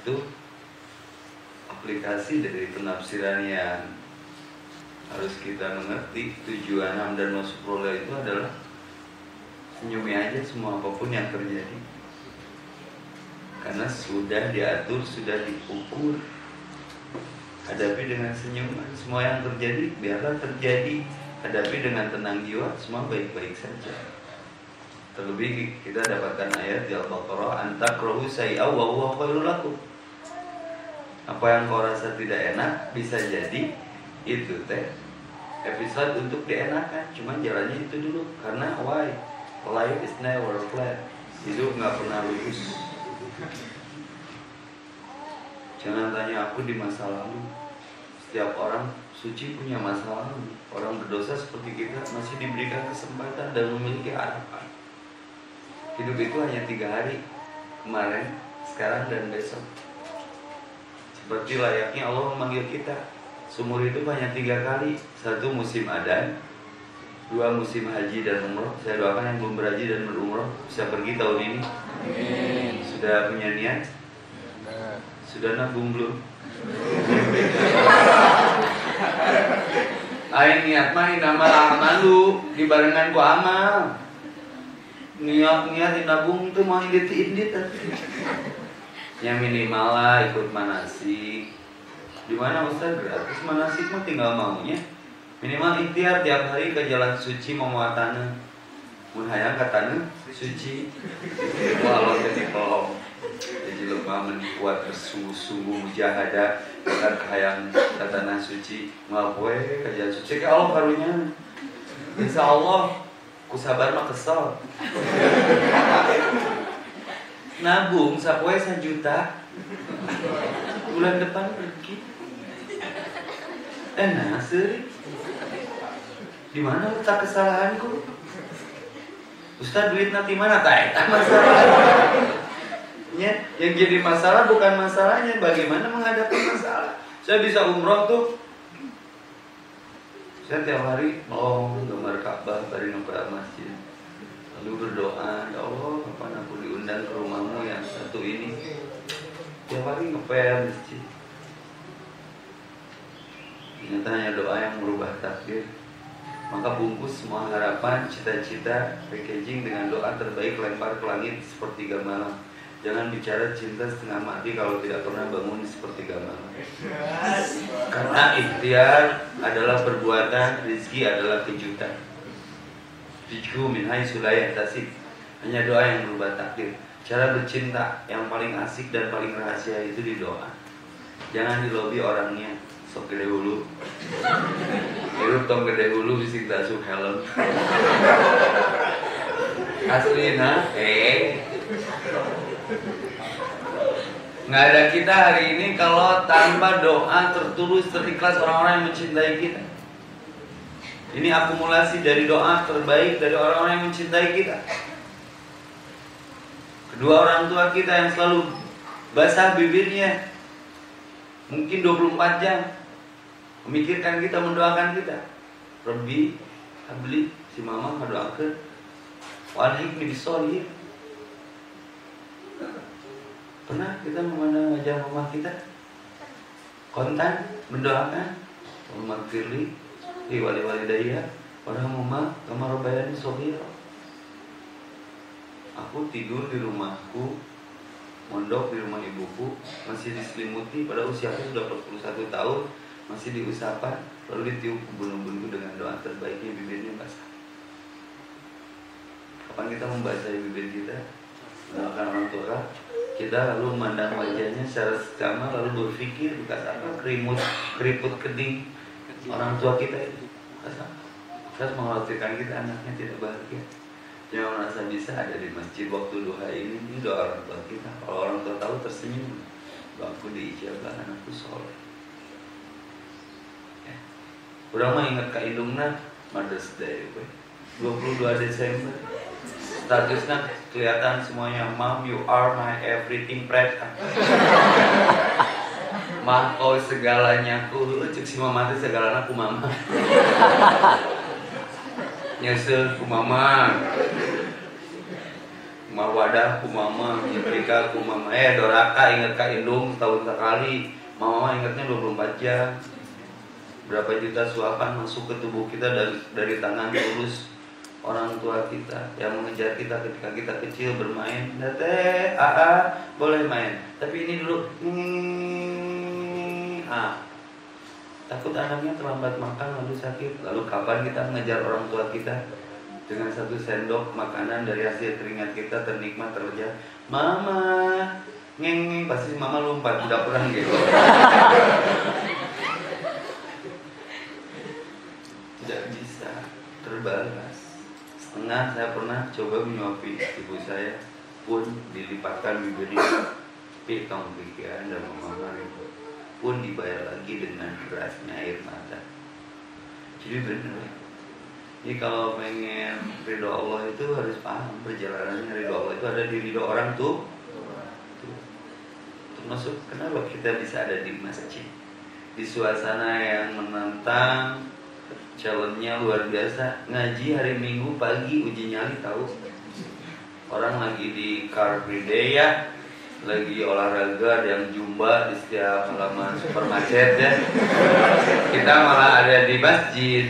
itu aplikasi dari penafsiran yang harus kita mengerti. Tujuan Hamdan wa Syukrullah itu adalah senyumi aja semua apapun yang terjadi, karena sudah diatur, sudah diukur. Hadapi dengan senyuman, semua yang terjadi biarlah terjadi. Hadapi dengan tenang jiwa, semua baik-baik saja. Terlebih kita dapatkan ayat di Al-Baqarah, antakrahu sayyi'aw wa huwa khairul lakum. Apa yang kau rasa tidak enak bisa jadi itu episode untuk dienakan. Cuma jalannya itu dulu, karena why? Life is never flat. Hidup nggak pernah lurus. Jangan tanya aku di masa lalu. Setiap orang suci punya masa lalu. Orang berdosa seperti kita masih diberikan kesempatan dan memiliki harapan. Hidup itu hanya 3 hari, kemarin, sekarang, dan besok. Seperti layaknya Allah memanggil kita. Seumur hidup hanya 3 kali. 1 musim adzan, 2 musim haji dan umroh. Saya doakan yang belum berhaji dan berumroh bisa pergi tahun ini. Amin. Sudah punya niat? Sudah nabung belum? Aing niat mah inamal a'malu dibarengan ku amal. Niat nabung tuh mau indit-indit. Yang minimal lah ikut manasik. Di mana Ustaz gratis manasik mah tinggal maunya. Minimal ikhtiar tiap hari ke jalan suci memuatannya. Mun hayang ka taneuh suci. Walau jadi kolom. Jadi lemah menikuat bersungguh-sungguh mujahadah dengan hayang ka tanah suci. Ngapoe ka jalan suci ke Allah karunya. Insyaallah ku sabar mah kesel. Nabung sapoe 1 juta. Bulan depan pergi. Nah, seurik. Di mana letak kesalahanku? Ustaz duit nanti mana? Tak masalahnya. Yang jadi masalah bukan masalahnya, bagaimana menghadapi masalah. Saya bisa umroh tuh. Saya tiap hari gambar Ka'bah dari nomor masjid. Lalu berdoa, ya Allah, kapan aku diundang ke rumahmu yang satu ini. Tiap hari ngepel masjid. Ternyata hanya doa yang merubah takdir. Maka bungkus semua harapan, cita-cita, packaging dengan doa terbaik, lempar ke langit sepertiga malam. Jangan bicara cinta setengah mati kalau tidak pernah bangun sepertiga malam. Karena ikhtiar adalah perbuatan, rezeki adalah kejutan. Rizqu min haitsu la yahtasib. Hanya doa yang merubah takdir. Cara bercinta yang paling asik dan paling rahasia itu di doa. Jangan dilobi orangnya. Sok gede hulu. Hirup tong gede hulu bisik dasuk helm. Aslina, nggak ada kita hari ini kalau tanpa doa tertulus, terikhlas orang-orang yang mencintai kita. Ini akumulasi dari doa terbaik dari orang-orang yang mencintai kita. Kedua orang tua kita yang selalu basah bibirnya, mungkin 24 jam memikirkan kita, mendoakan kita. Rabbi habli, si mama mendoakan walhikmi bisolihin. Pernah kita memandang wajah mama kita kontan mendoakan Allahumma firli li wali daya warhamhuma kama rabbayani shaghira. Aku tidur di rumahku, mondok di rumah ibuku, masih diselimuti pada usiaku sudah 41 tahun, masih diusapan, lalu ditiup ubun-ubunku dengan doa terbaiknya, bibirnya basah. Kapan kita membasahi bibir kita, mendoakan orang tua kita, lalu memandang wajahnya secara seksama, lalu berpikir bekas apa, keriput keding orang tua kita itu bekas apa? Bekas mengkhawatirkan kita anaknya tidak bahagia. Jangan merasa bisa ada di masjid waktu duha ini doa orang tua kita. Kalau orang tua tahu tersenyum, doaku diijabah, anakku soleh. Ya. Udah mah ingat Kak Indungna Mother's Day 22 Desember. Statusnya kelihatan semuanya, Mom you are my everything pret. Mah kau segalanya ku, cek si mama itu segalanya ku mama. Nyesel ku mama. Kumah wadah, kumama, nyetrika, kumama, doraka ingat Kak Indung setahun sekali. Mama ingatnya 24 jam. Berapa juta suapan masuk ke tubuh kita dari tangan tulus orang tua kita yang mengejar kita ketika kita kecil bermain. Teh, boleh main. Tapi ini dulu, takut anaknya terlambat makan lalu sakit. Lalu kapan kita mengejar orang tua kita? Dengan 1 sendok makanan dari hasil keringat kita ternikmat terlejah. Mama, ngeng, pasti mama lompat di dapuran gitu. Tidak bisa terbalas. Setengah saya pernah coba menyuapi ibu saya pun dilipatkan bibirnya. Pitong pikiran dan mama itu pun dibayar lagi dengan derasnya air mata. Jadi benar. Jadi kalau pengen ridho Allah itu harus paham perjalanannya ridho Allah itu ada di ridho orang tuh. Termasuk kenapa kita bisa ada di masjid, di suasana yang menantang, challenge-nya luar biasa. Ngaji hari Minggu pagi uji nyali tahu. Orang lagi di Car Free Day ya, lagi olahraga yang jumba di setiap halaman supermarket ya. Kita malah ada di masjid.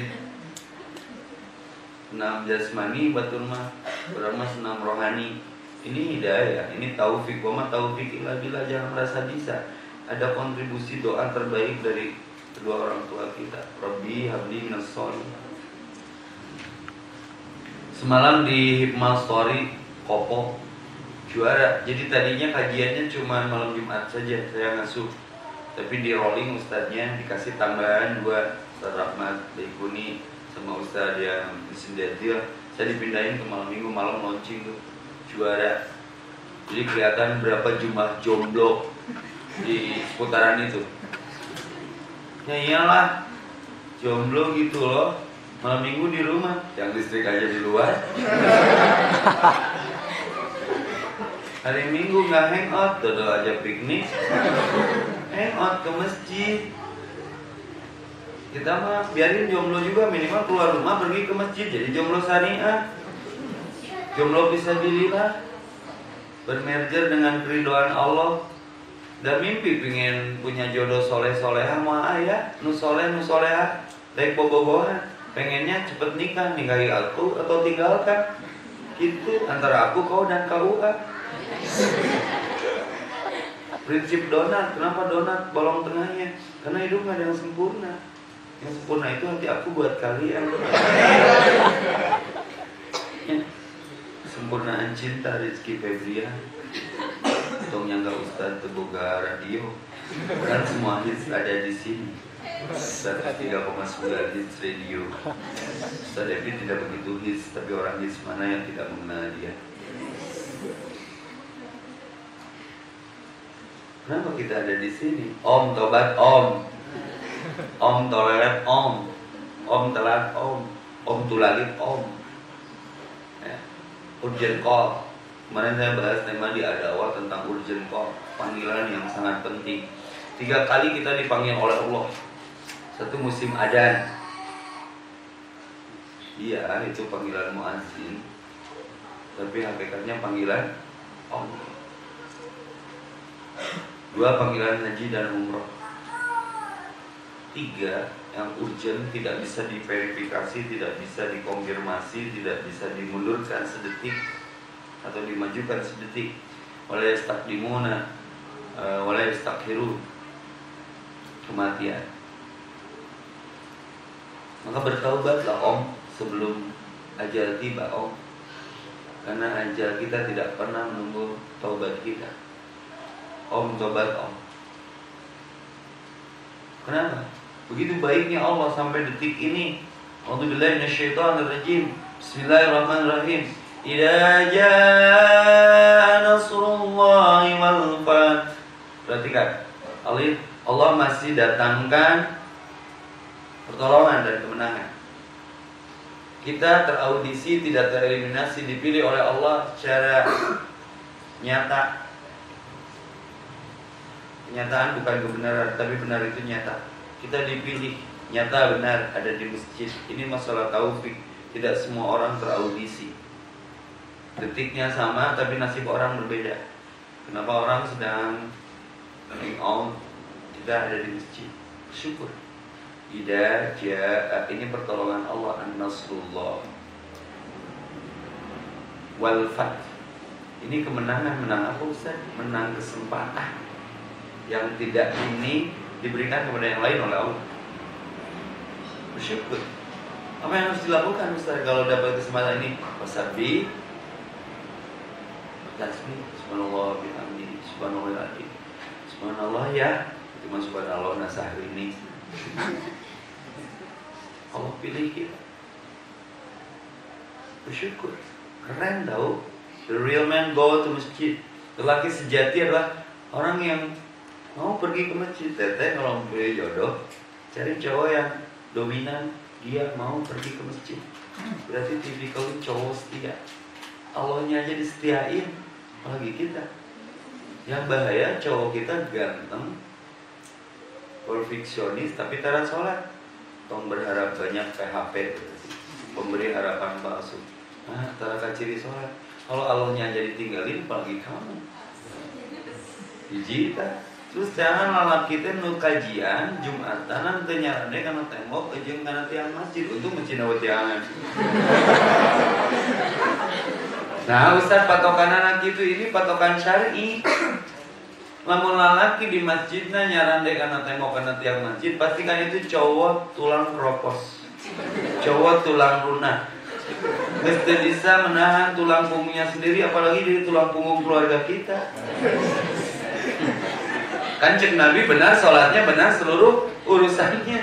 Senam jasmani batul mah, orang mah senam rohani. Ini hidayah, ini taufik. Wa ma taufik illa billah, jangan merasa bisa. Ada kontribusi doa terbaik dari kedua orang tua kita. Rabbi habli minas sholihin. Semalam di Hikmah Story Kopo juara. Jadi tadinya kajiannya cuma malam Jumat saja saya ngasuh. Tapi di rolling ustadznya dikasih tambahan 2, Ustaz Rahmat Baikuni sama Ustaz yang Sindatil. Saya dipindahin ke malam Minggu, malam launching tuh juara. Jadi kelihatan berapa jumlah jomblo di seputaran itu. Ya iyalah, jomblo gitu loh. Malam Minggu di rumah, yang listrik aja di luar. Hari Minggu nggak hangout, dodol aja piknik. Hangout ke masjid. Kita mah biarin jomblo juga, minimal keluar rumah pergi ke masjid. Jadi jomblo syariah, jomblo fisabilillah, bermerger dengan keridhaan Allah. Dan mimpi pengen punya jodoh soleh-soleha mah ayah, nu soleh nu soleha, baik bobogohan. Pengennya cepet nikah, nikahi aku atau tinggalkan. Gitu antara aku, kau dan KUA. Prinsip donat, kenapa donat bolong tengahnya? Karena hidup gak ada yang sempurna. Yang sempurna itu hati aku buat kalian. Ya. Sempurnaan cinta Rizky Febrian. Untungnya nggak Ustadz Teboga Radio. Kan semua hits ada di sini. 103,9 hits radio. Ustadz Evi tidak begitu hits, tapi orang hits mana yang tidak mengenal dia? Kenapa kita ada di sini? Om tobat om. Om toleran om. Om telat om. Om tulalit om. Ya. Urgent call. Kemarin saya bahas tema di Adawa tentang urgent call, panggilan yang sangat penting. 3 kali kita dipanggil oleh Allah. 1 musim adzan. Iya, itu panggilan muadzin. Tapi hakikatnya panggilan Allah. 2 panggilan haji dan umroh. 3 yang urgent, tidak bisa diverifikasi, tidak bisa dikonfirmasi, tidak bisa dimundurkan sedetik atau dimajukan sedetik. Wala yastaqdimuna wala yastakhiru, kematian. Maka bertaubatlah om sebelum ajal tiba om. Karena ajal kita tidak pernah menunggu taubat kita. Om tobat om. Kenapa? Begitu baiknya Allah sampai detik ini. A'udzubillahi minasyaitonirrajim. Bismillahirrahmanirrahim. Idza jaa nasrullahi wal fath. Perhatikan. Allah masih datangkan pertolongan dan kemenangan. Kita teraudisi, tidak tereliminasi, dipilih oleh Allah secara nyata. Kenyataan bukan kebenaran, tapi benar itu nyata. Kita dipilih, nyata benar ada di masjid. Ini masalah taufik. Tidak semua orang teraudisi. Detiknya sama tapi nasib orang berbeda. Kenapa orang sedang coming out, kita ada di masjid? Syukur. Ida ja'a, ini pertolongan Allah, an-nasrullah wal fath. Ini kemenangan, menang apa Ustaz? Menang kesempatan yang tidak ini diberikan kepada yang lain oleh Allah. Bersyukur. Apa yang harus dilakukan Ustaz kalau dapat kesempatan ini? Wasabi, tasbih, subhanallah bihamdihi, subhanallah, subhanallah ya, cuma subhanallah nasah ini. Allah pilih kita. Bersyukur. Keren tau. The real man go to masjid. Lelaki sejati adalah orang yang mau pergi ke masjid. Teteh kalau pilih jodoh, cari cowok yang dominan, dia mau pergi ke masjid. Berarti tipikal cowok setia. Allahnya aja disetiain, apalagi kita. Yang bahaya cowok kita ganteng, perfeksionis tapi tarat sholat. Tong berharap banyak PHP, pemberi harapan palsu. Nah, tarat ciri sholat. Kalau Allahnya aja ditinggalin, apalagi kamu. Hijita. Terus jangan lalap kita nu kajian Jumatan nanti nyarane karena tembok jeung kana tiang masjid untuk masjid tiangan. Nah, Ustaz patokan anak itu ini patokan syar'i. Lamun lalaki di masjidna nyarande kana tembok kana tiang masjid, pastikan itu cowok tulang kropos. Cowok tulang lunak. Mesti bisa menahan tulang punggungnya sendiri, apalagi dari tulang punggung keluarga kita. Kan cek Nabi benar sholatnya, benar seluruh urusannya.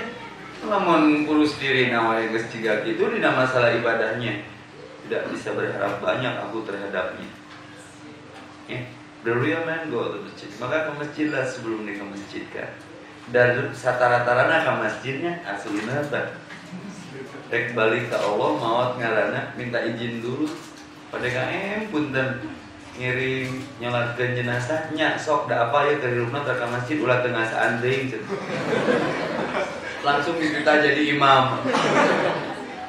Namun urus diri nawai geus ciga kitu dina masalah ibadahnya tidak bisa berharap banyak aku terhadapnya. Ya, the real man go to masjid. Maka ke masjidlah sebelum ke masjid kan. Dan satara-tarana ke masjidnya aslina teh. Rek balik ke Allah maot ngaranna minta izin dulu. Pada kaem punten ngiring nyolatkeun jenazah nya sok da apa ya ke rumah ka masjid ulah teu ngasaan deui langsung diminta jadi imam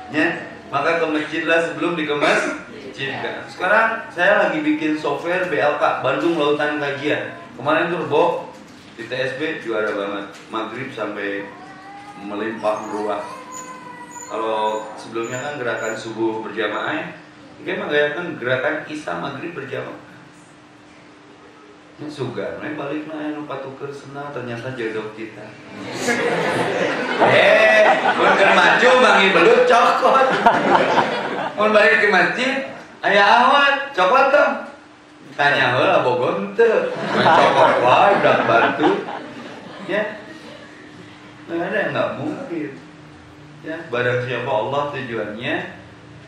nya. Maka ke masjidlah sebelum di masjid kan. Sekarang saya lagi bikin software BLK Bandung Lautan Kajian. Kemarin tuh Bo di TSB juara banget, maghrib sampai melimpah ruah. Kalau sebelumnya kan gerakan subuh berjamaah ya, dia mengayakan gerakan isya maghrib berjamaah. Ini sugar, nih balik naik lupa tuker senang ternyata jodoh kita. Bukan maju bangi belut cokot. Mau balik ke masjid, ayah awat coklat dong. Tanya lah bogon tuh, cokot wah udah bantu. Ya, nggak ada yang nggak mungkin. Ya, barang siapa Allah tujuannya,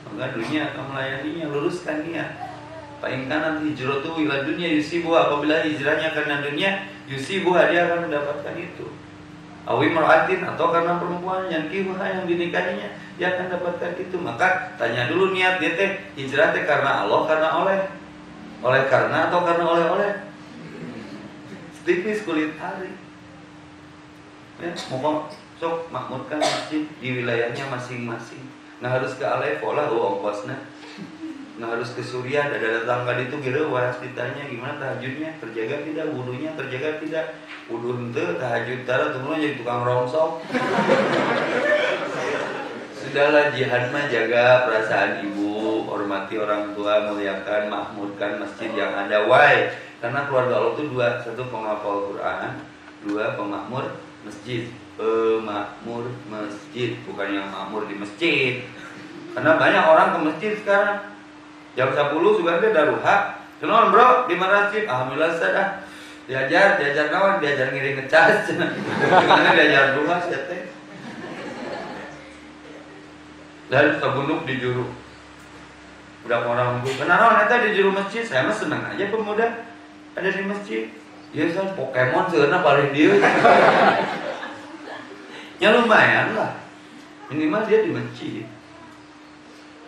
maka dunia akan melayaninya, luruskan niat. Paingkan hijratu ila dunia yusibuha, apabila hijrahnya karena dunia yusibuha, dia akan mendapatkan itu. Awi mar'atin, atau karena perempuan yang kiwah yang dinikahinya, dia akan dapatkan itu. Maka tanya dulu niat dia teh hijrah teh karena Allah, karena oleh karena atau karena oleh. Setipis kulit hari. Ya, mau sok makmurkan masjid di wilayahnya masing-masing. Nggak harus ke Alepo lah, ongkosnya. Nggak harus ke Suriah, ada datang kali itu kira was ditanya gimana tahajudnya, terjaga tidak, wudunya terjaga tidak, wudu ente, tahajud tara, tunggu jadi tukang rongsok. Sudahlah jihad mah jaga perasaan ibu, hormati orang tua, muliakan, makmurkan masjid yang ada. Why? Karena keluarga Allah itu dua, satu penghafal Quran, dua pemakmur masjid. Pemakmur masjid, bukan yang makmur di masjid. Karena banyak orang ke masjid sekarang. Jam 10 juga ada daruha. Kenalan bro, di masjid. Alhamdulillah saya diajar kawan, diajar ngiring ngecas. Gimana diajar duha saya teh. Dan terbunuh di juru. Udah orang bu, kenalan eta di juru masjid. Saya mah senang aja pemuda ada di masjid. Ya kan Pokemon sebenarnya paling dia. Ya lumayan lah, minimal dia di masjid.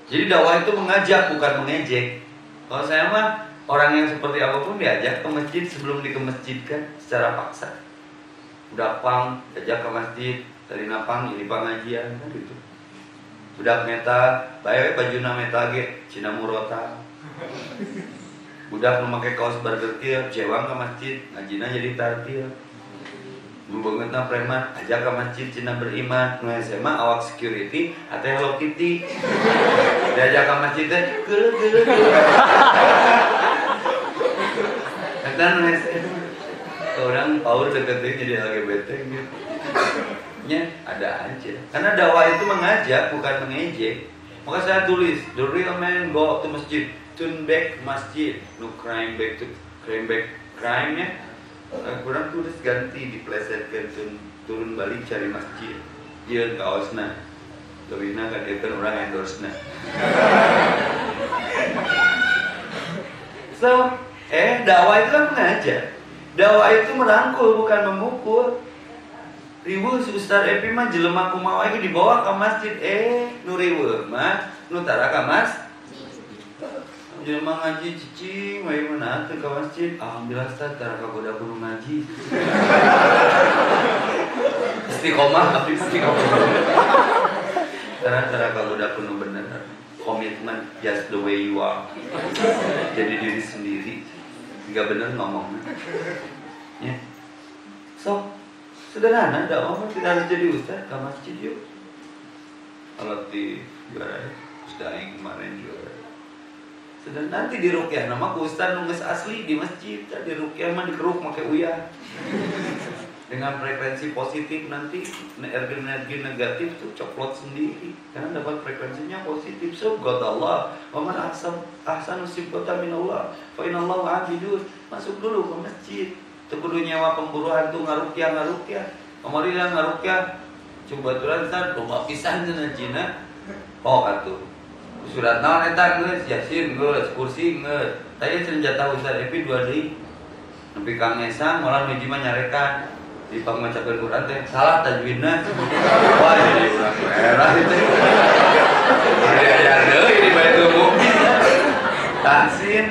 Jadi dakwah itu mengajak bukan mengejek. Kalau saya mah orang yang seperti apapun diajak ke masjid sebelum dikemasjidkan secara paksa. Udah pang, diajak ke masjid, dari napang ini pengajian kan gitu. Udah meta, baik baju na meta ge, cina murota. Budak memakai kaos burger kieu cewang ke masjid, ngajina jadi tartil. Nu beungeutna preman, ajak ke masjid cina beriman. Nu SMA awak security, ate Hello Kitty. Diajak ke masjid teh geuleuh. Eta nu SMA. Orang power deketin jadi LGBT gitu. Ya, ada aja. Karena dakwah itu mengajak, bukan mengejek. Maka saya tulis, the real man go to masjid, turn back masjid, no crime back to crime ya. Kurang tulis ganti, diplesetkan turun balik cari masjid. Iya kaosna, lebihnya kadekan orang endorse na. So, dakwah itu kan mengajak. Dakwah itu merangkul bukan memukul. Riweuh si Ustaz Epi mah jelema kumaha ieu dibawa ke masjid. Nu riweuh mah nu tara ka mas. Jelema ngaji cicing we meunah teh ka masjid. Alhamdulillah Ustaz tara kagoda kudu ngaji. Istiqomah tapi istiqomah. Tara kagoda kudu bener. Komitmen just the way you are. Jadi diri sendiri. Enggak bener ngomongnya. Ya. So, sederhana, dakwah tidak harus jadi ustaz ke masjid yuk. Kalau di juara, ustaz yang kemarin juara. Sudah nanti di rukyah nama ku ustaz nunggus asli di masjid, di rukyah mah dikeruk pakai uyah. Dengan frekuensi positif nanti energi negatif tuh coplot sendiri karena dapat frekuensinya positif. So God Allah, wa man ahsanu sifatan min Allah, fa innallaha abidun. Masuk dulu ke masjid. Teu kudu nyewa pemburu hantu ngarukyah. Kamari lah ngarukyah. Coba turan san loba pisan cenah Cina. Oh atuh. Surat naon eta geus, Yasin geus, kursi geus. Tanya cenah jatah Ustaz Epi 2 deui. Nepi Kang Esang malah hiji mah nyarekan. Di pamacakeun Quran teh salah tajwidna. Wah jadi urang merah itu. Aya deui di Baitul Muqmin. Tahsin.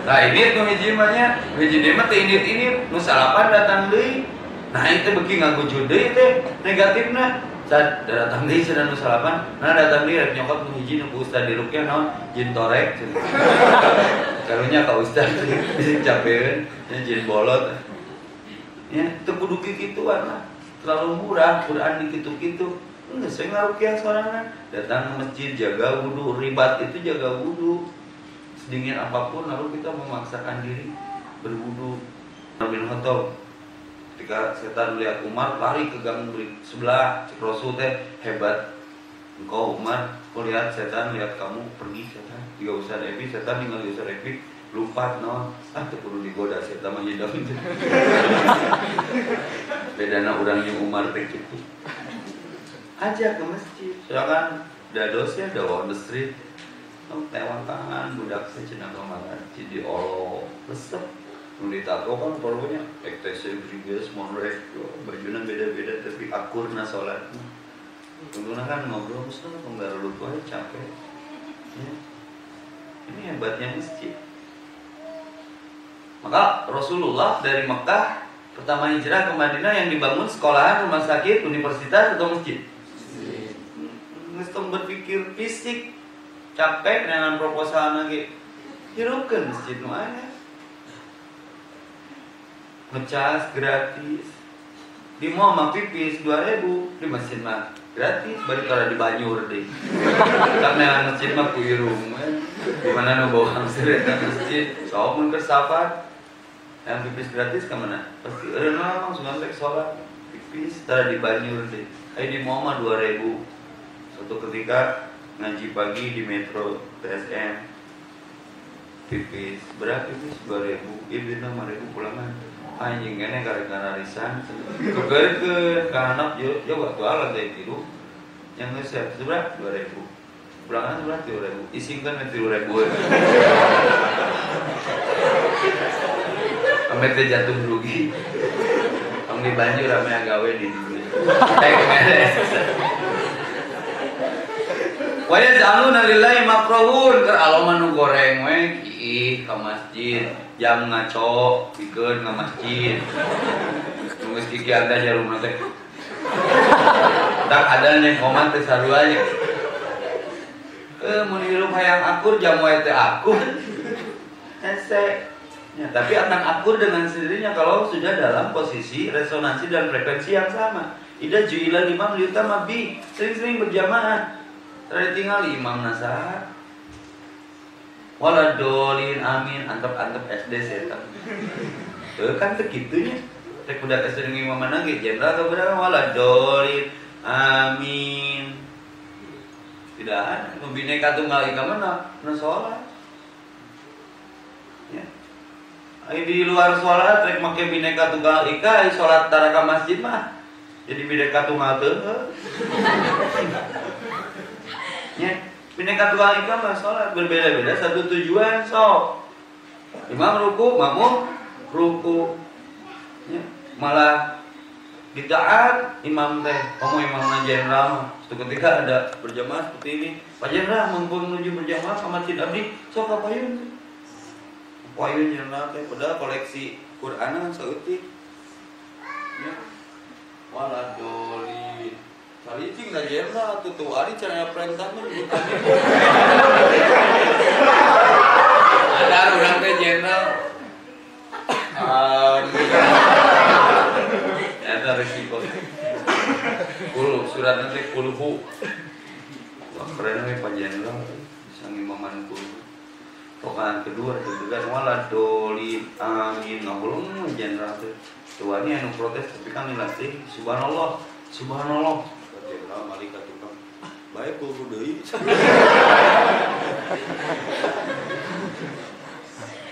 Nah ini tuh hiji mah nya, hiji mah teh ini nu salapan datang deui. Nah itu beki ngagujud deui teh negatifna. Saat datang deui cenah nu salapan, nah datang deui rek nyokot nu hiji nu ustaz di rukyah naon jin torek. Karunya ka ustaz bisa capeun jin bolot. Ya, itu kudu kikituan lah. Terlalu murah, Quran dikitu-kitu. Enggak, saya ngarukyah sorangan. Datang ke masjid, jaga wudu. Ribat itu jaga wudu. Sedingin apapun, lalu kita memaksakan diri berwudu. Nabi Khattab, ketika setan melihat Umar, lari ke gang sebelah. Cek Rasul teh hebat. Engkau Umar, kau lihat setan, lihat kamu pergi setan. Jika Ustaz Epi, setan tinggal di Ustaz Epi. Lupa no, tuh perlu digoda setan mah hidang itu. Bedana urang jeung Umar teh kitu. Ajak ke masjid, silakan dados ya dawa on the street. Tewang tangan budak secenah ka masjid di olo resep. Nu ditato kan polunya ektese briges monrek bajuna beda-beda tapi akurna salatna. Tungguna kan ngobrol Ustaz nggar lupa capek. Ya. Ini hebatnya masjid. Maka Rasulullah dari Mekah pertama hijrah ke Madinah yang dibangun sekolahan, rumah sakit, universitas atau masjid? Mesti berpikir fisik, capek dengan proposal lagi, hirupkan masjid mana? Ngecas gratis, di mall mah pipis 2.000, di masjid mah gratis, balik kalau di Banyur deh. Karena masjid mah kuirung, di mana nu bawa hamster ke masjid, sok mun keur safar. Yang pipis gratis kemana? Pasti ada nama langsung ngantek sholat pipis tara di Banyur deh. Di Moma 2.000. Suatu ketika ngaji pagi di Metro TSM pipis berapa pipis 2.000 ibu 5.000 pulangan anjing kene karena arisan kegeur ke anak yo waktu alat dari tiru yang nge-save seberapa 2.000 pulangan seberapa 3.000 isingkan 3.000 Amet teh jatuh rugi. Ang di Banjur rame agawe di dunia. Meres. Wa yaz'aluna lillahi makruhun keur aloman nu goreng we ih ka masjid jam ngaco pikeun ka masjid. Nu geus kikian teh jarumna teh. Tak ada nih komat teh saruanya. Mun hirup hayang akur jamu teh akur. Hese. Ya, tapi akan akur dengan sendirinya kalau sudah dalam posisi resonansi dan frekuensi yang sama. Ida juila imam liutama bi, sering-sering berjamaah. Tadi tinggal imam nasa. Waladolin amin, antep-antep SD setan. Kan segitunya. Tek budak SD imam mana ge jenderal atau berapa waladolin amin. Tidak ada. Nu bineka tunggal ika mana? Nu salat. Ya. Di luar sholat, rek make bineka tunggal ika, sholat taraka masjid mah jadi bineka tunggal teuheuh. Ya, bineka tunggal ika mah sholat berbeda-beda satu tujuan sok. Imam ruku, makmum ruku. Ya, malah ditaat imam teh, imam jenderal. Suatu ketika ada berjamaah seperti ini, Pak Jenderal mumpung menuju berjamaah ke Masjid Abdi, sok kapayun. Payun jenderal teh padahal koleksi Qur'an saeutik. Ya. Waladoli. Cari cing da jenderal tutu ari cara perintah mah dibutuhkan. Ada urang teh jenderal. Ada resiko. Suratna teh kulhu. Wah keren we Pak Jenderal bisa ngimaman kulhu. Rokaan kedua juga waladolin amin ngabulung jenderal teh tuanya anu protes tapi kan dilatih subhanallah jenderal malaikat tukang baik kudu deui.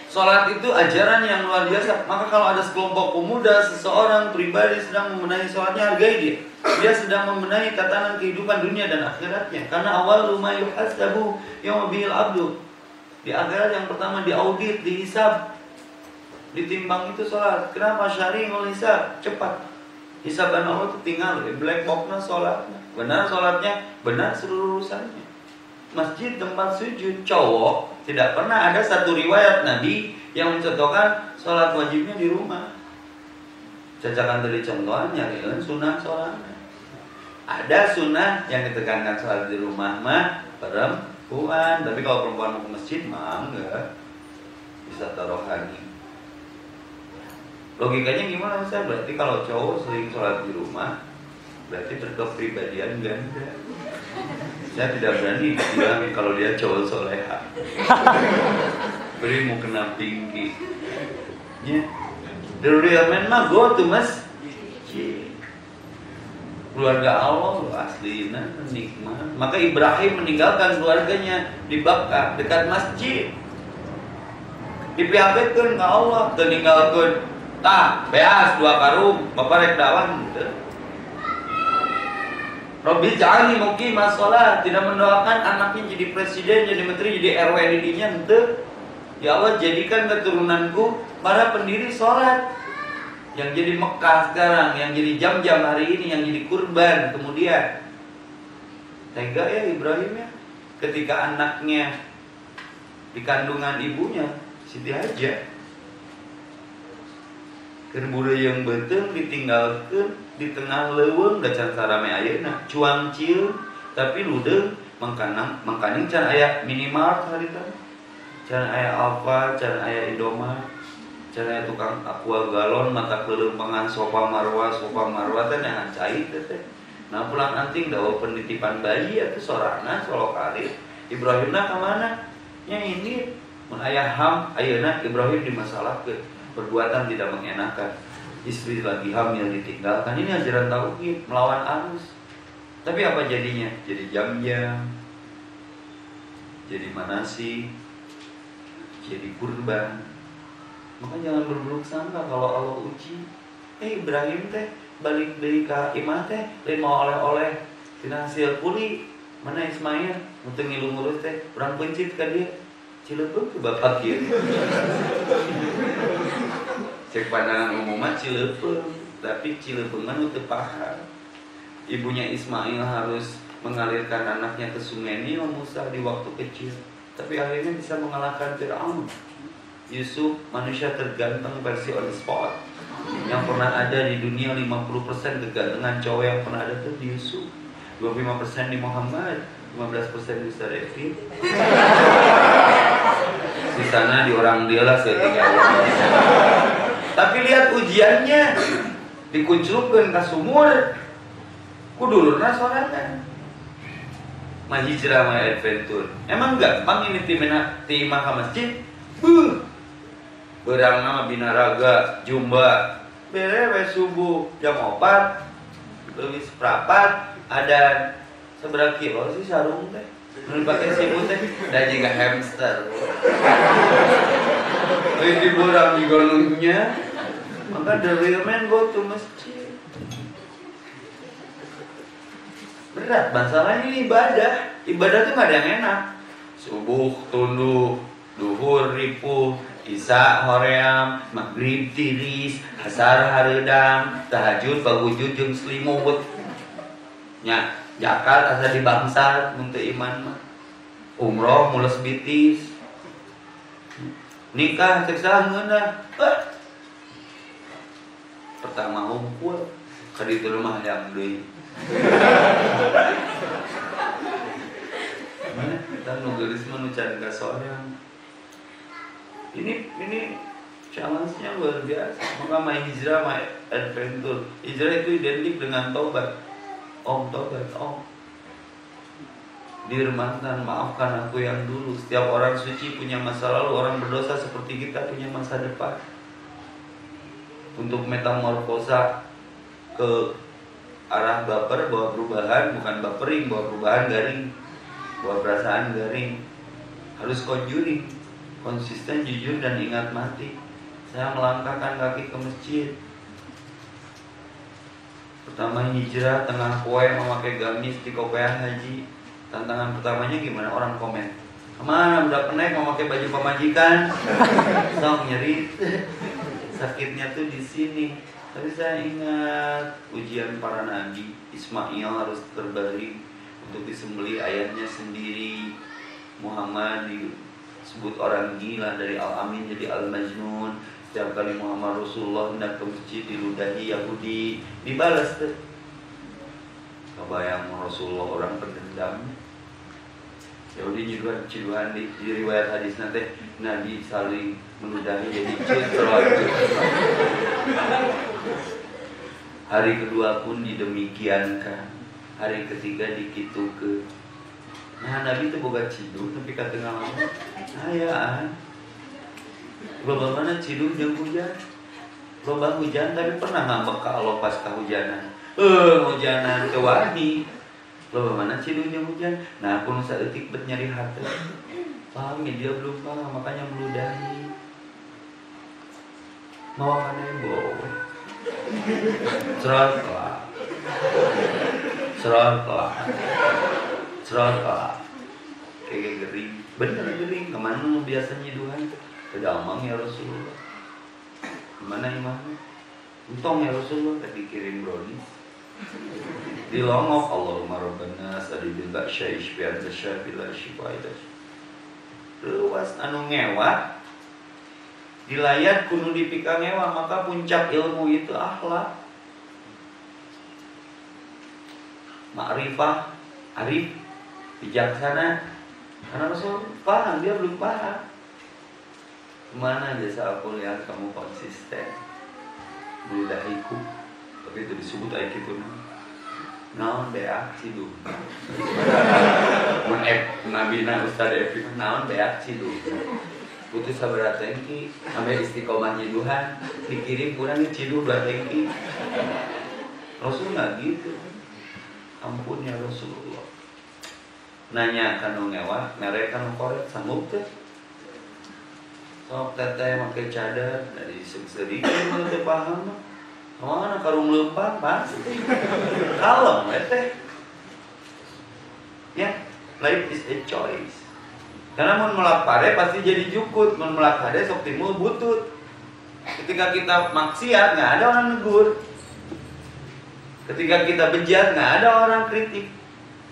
Salat itu ajaran yang luar biasa. Maka kalau ada sekelompok pemuda, seseorang pribadi sedang membenahi salatnya, hargai dia. Dia sedang membenahi tatanan kehidupan dunia dan akhiratnya. Karena awal rumah yuhasabu yauma bihil abdu. Di akhirat yang pertama diaudit, dihisab, ditimbang itu sholat. Kenapa syari ngelisab cepat? Hisaban Allah itu tinggal black boxnya sholatnya. Benar sholatnya, benar seluruh urusannya. Masjid tempat sujud cowok tidak pernah ada satu riwayat Nabi yang mencontohkan sholat wajibnya di rumah. Cacakan dari contohan nyariin sunnah sholatnya. Ada sunnah yang ditekankan sholat di rumah mah perempuan, tapi kalau perempuan mau ke masjid mah enggak bisa taruhani. Logikanya gimana Ustaz? Berarti kalau cowok sering sholat di rumah berarti berkepribadian ganda. Saya tidak berani bilang kalau dia cowok soleha. Beri mau kena tinggi. Ya, the real man mah go to masjid. Keluarga Allah aslina nikmat. Maka Ibrahim meninggalkan keluarganya di Bakkah dekat masjid. Dipiabekeun ka Allah, teu ninggalkeun tah beas 2 karung, bapak rek dawan gitu. Robbi ja'alni muqimas shalah, tidak mendoakan anaknya jadi presiden, jadi menteri, jadi RW di dinya henteu. Ya Allah, jadikan keturunanku para pendiri sholat. Yang jadi Mekah sekarang, yang jadi jam-jam hari ini, yang jadi kurban kemudian. Tega ya Ibrahim ya, ketika anaknya di kandungan ibunya Siti Hajar keur budaya yang betul ditinggalkeun di tengah leuweung da can sarame ayeuna cuang cieu tapi ludeung mangkaning can aya minimart harita can aya Alfa can aya Indomart can aya tukang aqua galon mata keuleung pangan sofa marwa teh neangan cai teh nah pulang anting dawa penitipan bayi atuh sorana solokari Ibrahimna ka mana nya ini mun aya ham ayeuna Ibrahim dimasalahkeun perbuatan tidak mengenakan, istri lagi hamil ditinggalkan. Ini ajaran tauhid melawan arus. Tapi apa jadinya? Jadi jam-jam, jadi manasik, jadi kurban. Maka jangan berburuk sangka kalau Allah uji. Ibrahim teh balik dari ka imah teh, lain mau oleh-oleh tina hasil kuli. Mana Ismail? Untuk ngilu ngurus teh, orang pencit ka dia. Cilepeung ke bapak kieu. Cek pandangan umumnya Cilepeung, tapi Cilepeungan teu paham. Ibunya Ismail harus mengalirkan anaknya ke sungai Nil Musa di waktu kecil, tapi akhirnya bisa mengalahkan Fir'aun. Yusuf manusia terganteng versi on the spot. Yang pernah ada di dunia 50% kegantengan cowok yang pernah ada tuh di Yusuf, 25% di Muhammad. 15% di Ustaz Evi. Sisanya di orang dia lah setinggal. Tapi lihat ujiannya, dikuncurkan ke sumur, kudulurna sorangan. Mah hijrah mah adventure. Emang gampang ini timah ke masjid? Berang nama binaraga, jumba, bere subuh jam 4, lebih seprapat, ada seberapa kilo sih sarung teh? Menurut pakai sibuk teh, dan juga hamster. Di berang di gunungnya, maka the real man go to masjid. Berat, masalahnya ini ibadah. Ibadah tuh gak ada yang enak. Subuh, tunduk, duhur, ripuh, isya, hoream, maghrib, tiris, asar, hareudang, tahajud, pagujud, jeung selimut. Nya, zakat asa dibangsat, mun teu iman mah. Umroh mules bitis. Nikah cek saha ngeunah. Pertama hungkul, ka ditu mah hayang deui. Kita nugelis menucan ke soreang. Ini challenge-nya luar biasa. Maka my hijrah, my adventure. Hijrah itu identik dengan tobat. Om tobat, om. Dear mantan, maafkan aku yang dulu. Setiap orang suci punya masa lalu. Orang berdosa seperti kita punya masa depan. Untuk metamorfosa ke arah baper, bawa perubahan, bukan bapering, bawa perubahan garing, bawa perasaan garing. Harus conjuring, konsisten, jujur, dan ingat mati. Saya melangkahkan kaki ke masjid. Pertama hijrah, tengah poe memakai gamis di kopiah haji. Tantangan pertamanya gimana? Orang komen, kemana udah penek memakai baju pemajikan? Sok nyeri, sakitnya tuh di sini. Tapi saya ingat ujian para nabi. Ismail harus terbaring untuk disembelih ayahnya sendiri. Muhammad disebut orang gila, dari Al-Amin jadi Al-Majnun. Setiap kali Muhammad Rasulullah hendak ke masjid diludahi Yahudi, dibalas tuh. Kebayang Rasulullah orang pendendam. Yahudi juga ciduhan di riwayat hadis nanti Nabi saling meludahi jadi citra. Hari kedua pun didemikiankan. Hari ketiga dikitukeun. Nah Nabi itu boga ciduk tapi ka tengah malam. Ayaan. Loba mana ciduk jeung hujan. Loba hujan tapi pernah ngambek ka Allah pas kahujanan. Hujanan teu wani. Loba mana ciduk jeung hujan. Nah aku nu saeutik bet nyari hati. Paham ya, dia belum paham makanya meludahi. Mau kana ebo. Cerotlah. Kayak gering. Bener gering. Kemana lu biasa nyiduhan? Kedamang ya Rasulullah. Kemana imamnya? Untung ya Rasulullah tadi kirim brownies. Dilongok Allahumma rabbana sadibil ba'syai syfi'an tasyafila syifaidah. Luas anu ngewa. Dilayat kudu dipika ngewa, maka puncak ilmu itu akhlak. Ma'rifah, arif, bijaksana. Karena Rasul paham, dia belum paham. Kemana jasa aku lihat kamu konsisten meludahiku. Tapi itu disebut ayat itu. Naon beak cidu. Mun Nabi na Ustaz Evi naon beak cidu. Putus sabaraha tengki sampai istiqomah nyiduhan dikirim kurang cidu 2 tengki. Rasul enggak gitu. Ampun ya Rasulullah. Nanya kanu ngewa, mereka kanu korek sanggup teh. Sok teteh make cadar dari sedikit mah teu paham mah. Mana karung leumpang pasti. Kalem teh. Ya, life is a choice. Karena mun melak pade pasti jadi jukut, mun melak pade sok timbul butut. Ketika kita maksiat nggak ada orang negur. Ketika kita bejat nggak ada orang kritik.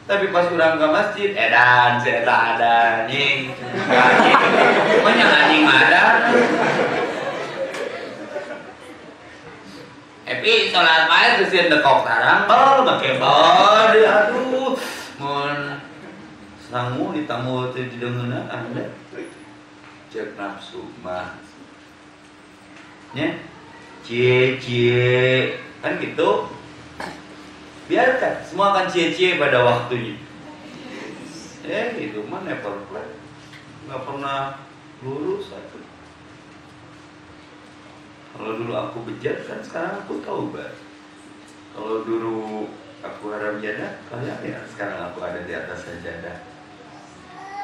Tapi pas kurang ke masjid, edan, saya ada anjing, anjing, pokoknya anjing ada. Epi sholat malam terus yang dekok sarang, pakai body, aduh, mun sangu ditamu teu dideungeunna Anda cek nafsu mah nya cie kan gitu. Biarkan semua akan cie pada waktunya. Itu mah never plan, nggak pernah lurus aku. Kalau dulu aku bejat kan sekarang aku taubat. Kalau dulu aku haram jadah, kalian ya sekarang aku ada di atas sajadah.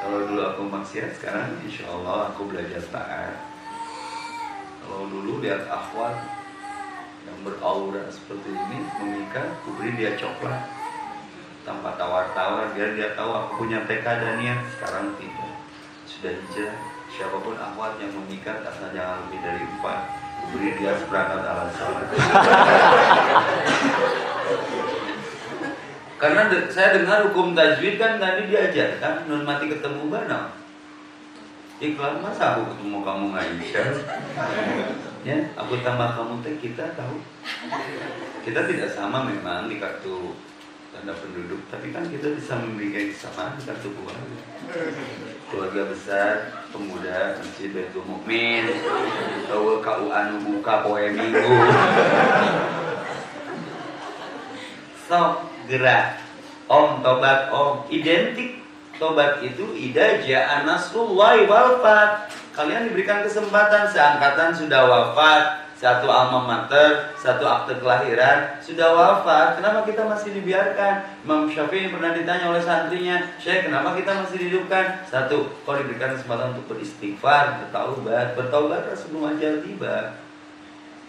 Kalau dulu aku maksiat, sekarang insya Allah aku belajar taat. Kalau dulu lihat akhwat yang beraura seperti ini, memikir, aku beri dia coklat tanpa tawar-tawar, biar dia tahu aku punya tekad dan niat. Sekarang tidak, sudah hijrah. Siapapun akhwat yang memikat asal jangan lebih dari 4, aku beri dia seperangkat alat sholat. Karena saya dengar hukum tajwid kan tadi diajarkan nun mati ketemu bana. Iklan masa aku ketemu kamu Aisyah? Ya, aku tambah kamu teh kita tahu. Kita tidak sama memang di kartu tanda penduduk, tapi kan kita bisa memberikan kesamaan di kartu keluarga. Keluarga besar, pemuda, masjid Baitul Mukmin, tahu KUA nu buka poe Minggu. Sok gerak, Om tobat Om, identik. Tobat itu idza jaa nasrullahi wal fath. Kalian diberikan kesempatan, seangkatan sudah wafat, satu alma mater, satu akte kelahiran sudah wafat. Kenapa kita masih dibiarkan? Imam Syafi'i pernah ditanya oleh santrinya, Syekh, kenapa kita masih dihidupkan? Satu, kau diberikan kesempatan untuk beristighfar, bertaubat sebelum ajal tiba.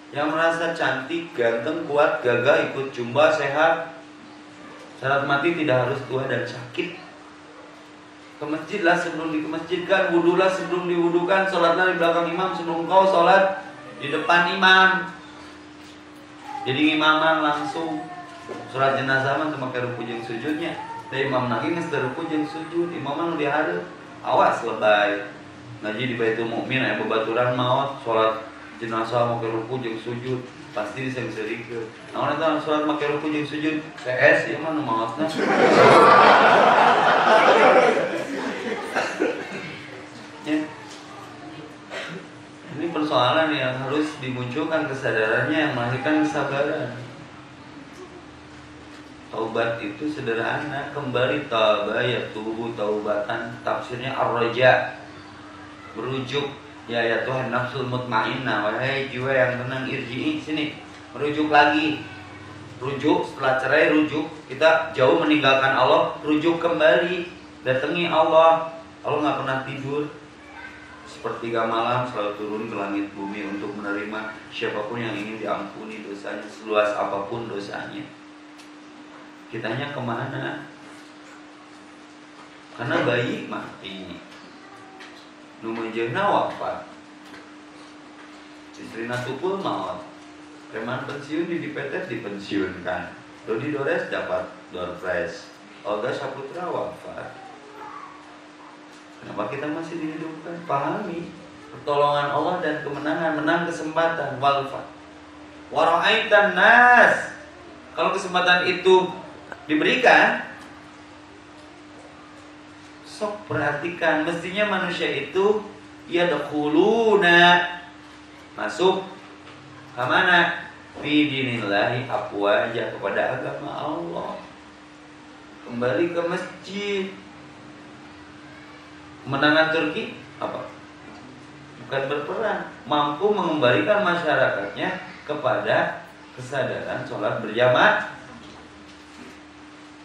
Yang merasa cantik, ganteng, kuat, gagah, ikut jumba, sehat, syarat mati tidak harus tua dan sakit. Ke masjidlah sebelum dikemasjidkan, wudulah sebelum diwudukan, sholatlah di belakang imam sebelum kau sholat di depan imam. Jadi imaman langsung sholat jenazah mah cuma ke ruku jeung sujudnya. Da imam nagi geus ruku jeung sujud, imaman lebih hareup. Awas lebay. Ngaji di Baitul Mukmin aya babaturan maot, sholat jenazah mau ke ruku jeung sujud, pasti disengserikeun. Naon eta sholat make ruku jeung sujud? CS ieu mah nu maotna. Ya. Ini persoalan yang harus dimunculkan kesadarannya yang melahirkan kesabaran. Taubat itu sederhana, kembali tauba yatubu taubatan, tafsirnya ar-raja, merujuk. Ya Tuhan nafsul mutmainnah, wahai jiwa yang tenang, irji'i, sini merujuk lagi. Rujuk setelah cerai, rujuk kita jauh meninggalkan Allah, rujuk kembali, datangi Allah. Allah nggak pernah tidur. Sepertiga malam selalu turun ke langit bumi untuk menerima siapapun yang ingin diampuni dosanya, seluas apapun dosanya. Kitanya kemana? Karena bayi mati, numejena wafat, istrina tupul maut, preman pensiun dipetet dipensiunkan, Dodi Dores dapat door prize, Olga Saputra wafat. Kenapa kita masih dihidupkan? Pahami pertolongan Allah dan kemenangan, menang kesempatan, walfat. Wara'aitan nas. Kalau kesempatan itu diberikan, sok perhatikan. Mestinya manusia itu yadkhuluna, masuk ke mana? Fi dinillahi afwaja, kepada agama Allah. Kembali ke masjid. Kemenangan Turki apa? Bukan berperang, mampu mengembalikan masyarakatnya kepada kesadaran sholat berjamaah.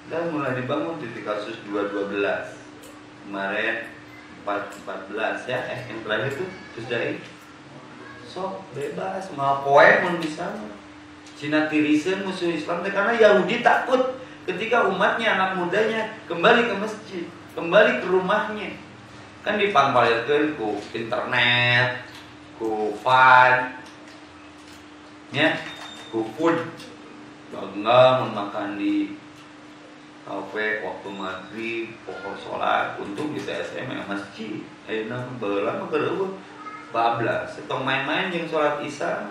Dan mulai dibangun titik kasus 212 kemarin 414 ya, yang terakhir itu terus dari sok bebas mau poe mun bisa. Cina tiriseun musuh Islam karena Yahudi takut ketika umatnya, anak mudanya kembali ke masjid, kembali ke rumahnya. Kan dipangpalirkeun ku internet, ku fun, ya, ku food, bangga makan di kafe waktu maghrib, pokok sholat, untung di TSM yang masjid. Ayeuna baheula mah gereueuh bablas, setong main-main jeung sholat isya.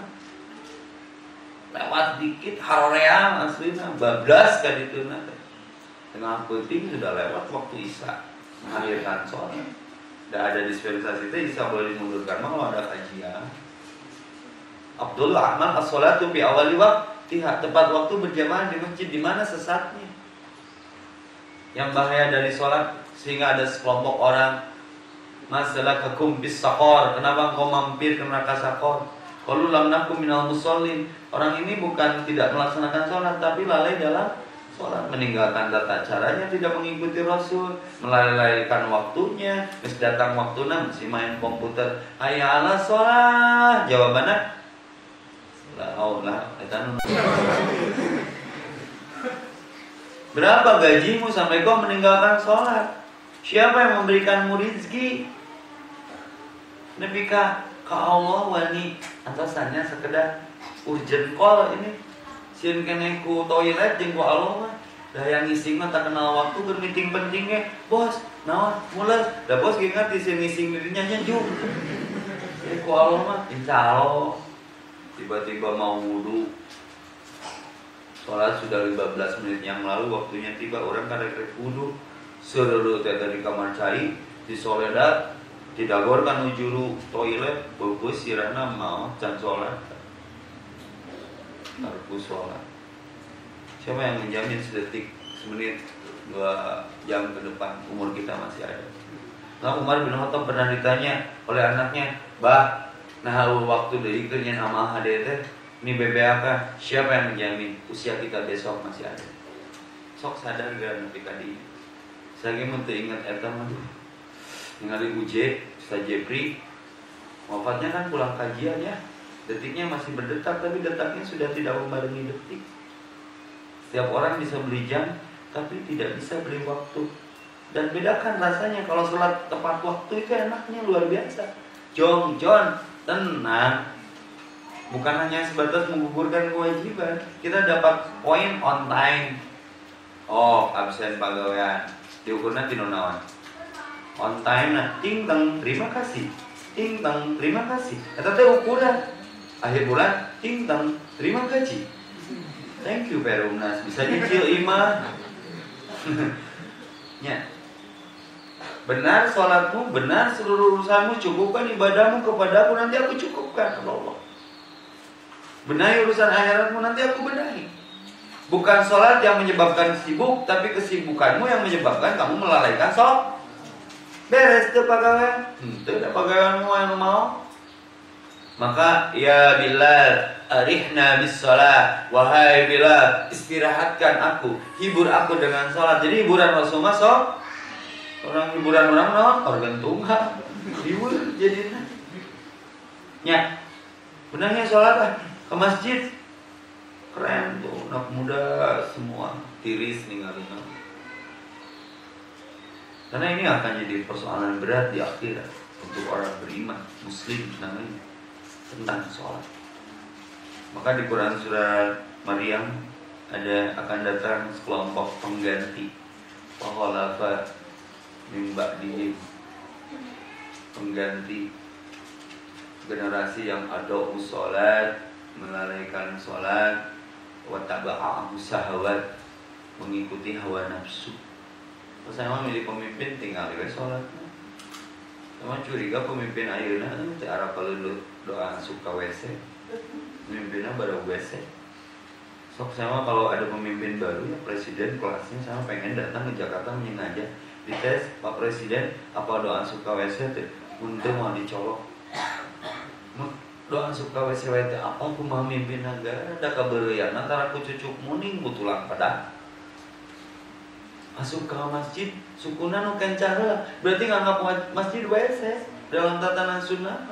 Lewat dikit haroreang aslina bablas ka dituna teh. Tengah peuting sudah lewat waktu isya. mengakhirkan sholat. Tidak ada dispensasi itu bisa boleh dimundurkan kalau ada kajian. Abdul Ahmad as-sholatu fi awali waqtiha, tepat waktu berjamaah di masjid. Di mana sesatnya? Yang bahaya dari sholat sehingga ada sekelompok orang, masalakakum bis saqar, kenapa engkau mampir ke neraka saqar? Qalu lam nakum minal musallin. Orang ini bukan tidak melaksanakan sholat, tapi lalai dalam sholat, meninggalkan tata caranya, tidak mengikuti Rasul, melalaikan waktunya. Terus datang waktunya masih main komputer. Hayya ala sholat. Jawabannya la haula. Berapa gajimu sampai kau meninggalkan sholat? Siapa yang memberikanmu rezeki? Nebika ka Allah wani antasannya sekedar urgent call ini. Sieun kene ku toilet jeung ku Allah mah. Da yang ngising mah tak kenal waktu keur meeting penting ge. Bos, naon? Mules. Da bos ge ngarti sieun ngising dirinya nyanjuk. Jadi ku Allah mah insyaallah. Tiba-tiba mau wudu. Sholat sudah 15 menit yang lalu, waktunya tiba, orang kadang-kadang wudu. Seluruh teh dari kamar cai di soledad didagorkan ujuru toilet bagus sirana mau can sholat harus sholat. Siapa yang menjamin sedetik, semenit, 2 jam ke depan umur kita masih ada? Nah, Umar bin Khattab pernah ditanya oleh anaknya, bah, nah waktu dari kerjaan amal HDT ini BBAK, siapa yang menjamin usia kita besok masih ada? Sok sadar gak nanti tadi? Saya mau ingat etam aduh. Ningali UJ, Ustaz Jepri, wafatnya kan pulang kajian ya. Detiknya masih berdetak, tapi detaknya sudah tidak membarengi detik. Setiap orang bisa beli jam, tapi tidak bisa beli waktu. Dan bedakan rasanya kalau sholat tepat waktu itu enaknya luar biasa. John, tenang. Bukan hanya sebatas menggugurkan kewajiban, kita dapat poin on time. Oh, absen pegawaian diukurnya tino naon. On time nah, ting tang terima kasih. Ting tang terima kasih. Eta teh ukuran. Akhir bulan ting tang terima gaji. Thank you Perumnas, bisa dicil imah. Ya. Benar sholatmu, benar seluruh urusanmu, cukupkan ibadahmu kepadaku, nanti aku cukupkan Allah. Benahi urusan akhiratmu, nanti aku benahi. Bukan sholat yang menyebabkan sibuk, tapi kesibukanmu yang menyebabkan kamu melalaikan sholat. Beres tuh pegawai, itu ada pegawaimu yang mau. Maka ya Bilal, arihna bis sholat. Wahai Bilal, istirahatkan aku, hibur aku dengan sholat. Jadi hiburan Rasulullah sholat. Orang hiburan orang no, organ tunggal, hibur jadinya. Ya, benarnya sholat lah. Ke masjid keren tuh, anak muda semua tiris ninggalin. Karena ini akan jadi persoalan berat di akhirat untuk orang beriman muslim namanya tentang sholat. Maka di Quran surat Maryam ada akan datang sekelompok pengganti pakhalafa min ba'dihim, pengganti generasi yang ada sholat, melalaikan sholat, wattaba'ahu syahwat, mengikuti hawa nafsu. Terus saya milih pemimpin tinggal di sholat. Sama curiga pemimpin ayeuna teh arep kalau doa suka WC. Pemimpinnya baru WC. Sok sama kalau ada pemimpin baru ya presiden kelasnya sama pengen datang ke Jakarta menyengaja dites Pak Presiden apa doa suka WC teh untuk mau dicolok. Doa suka WC apa aku mau mimpin negara ada keberlian antara aku cucuk muning butulang pada masuk ke masjid sukuna nu kencara berarti nganggap masjid WC dalam tatanan sunnah.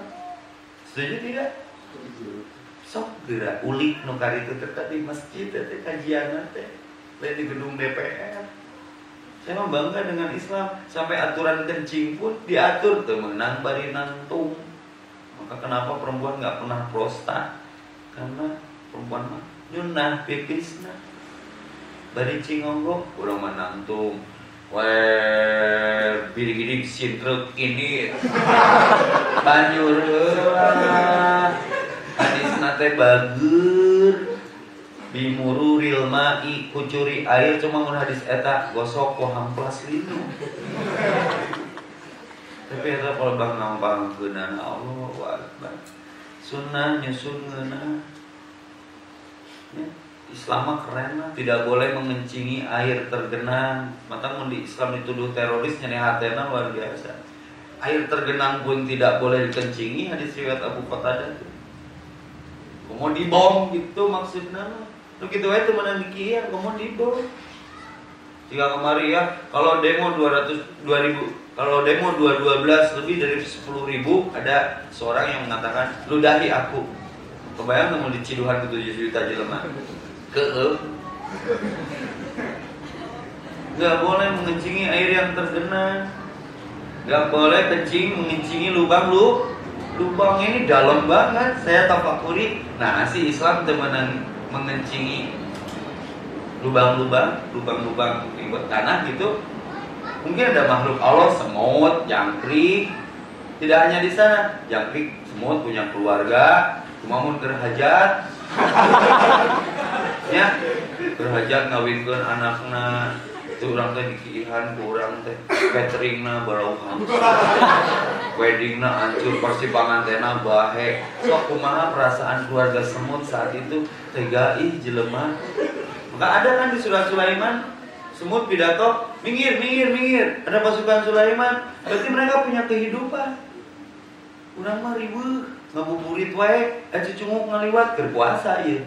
Setuju tidak? Sok geura ulik nu karitu teh di masjid teh kajian teh lain di gedung DPR. Saya mah bangga dengan Islam sampai aturan kencing pun diatur teu meunang bari nantung. Maka kenapa perempuan nggak pernah prostat? Karena perempuan mah nyunah pipisna. Bari cingonggo urang mah nangtung. Weh, birig-birig sintruk ini. Banjur hadisna teh bagur. bimururil ma'i kucuri air cuma mun hadis eta gosok ku hamplas linu. Tapi eta kalau bang ngampangkeunana Allahu Akbar. Sunnah nyusun ngeunah. Ya, Islam mah keren lah, tidak boleh mengencingi air tergenang. Mata mun di Islam dituduh teroris nyenehatena luar biasa. Air tergenang pun tidak boleh dikencingi, hadis riwayat Abu Qatadah. Mau dibom gitu maksudnya. Lu gitu aja teman mikir, mau dibom. Jika kemarin ya, kalau demo 200.000, kalau demo 212 lebih dari 10.000, ada seorang yang mengatakan ludahi aku. Kebayang mau diciduhan ke 7 juta jelema. Gak boleh mengencingi air yang tergenang. Gak boleh kencing mengencingi lubang ini dalam banget. Saya tafakuri. Nah si Islam temenan mengencingi lubang-lubang di tanah gitu. Mungkin ada makhluk Allah, semut, jangkrik. Tidak hanya di sana, jangkrik, semut punya keluarga, cuma mun keur hajat. Ya, berhajat ngawinkeun anakna. Itu urang teh dikihan ku urang teh cateringna barauhan. Weddingna hancur, persipangan teh bahe. Sok kumaha perasaan keluarga semut saat itu tega ih jelema. Maka ada kan di surah Sulaiman semut pidato, minggir. Ada pasukan Sulaiman, berarti mereka punya kehidupan. Urang mah riweuh, ngabuburit wae, cucunguk ngaliwat keur puasa ieu.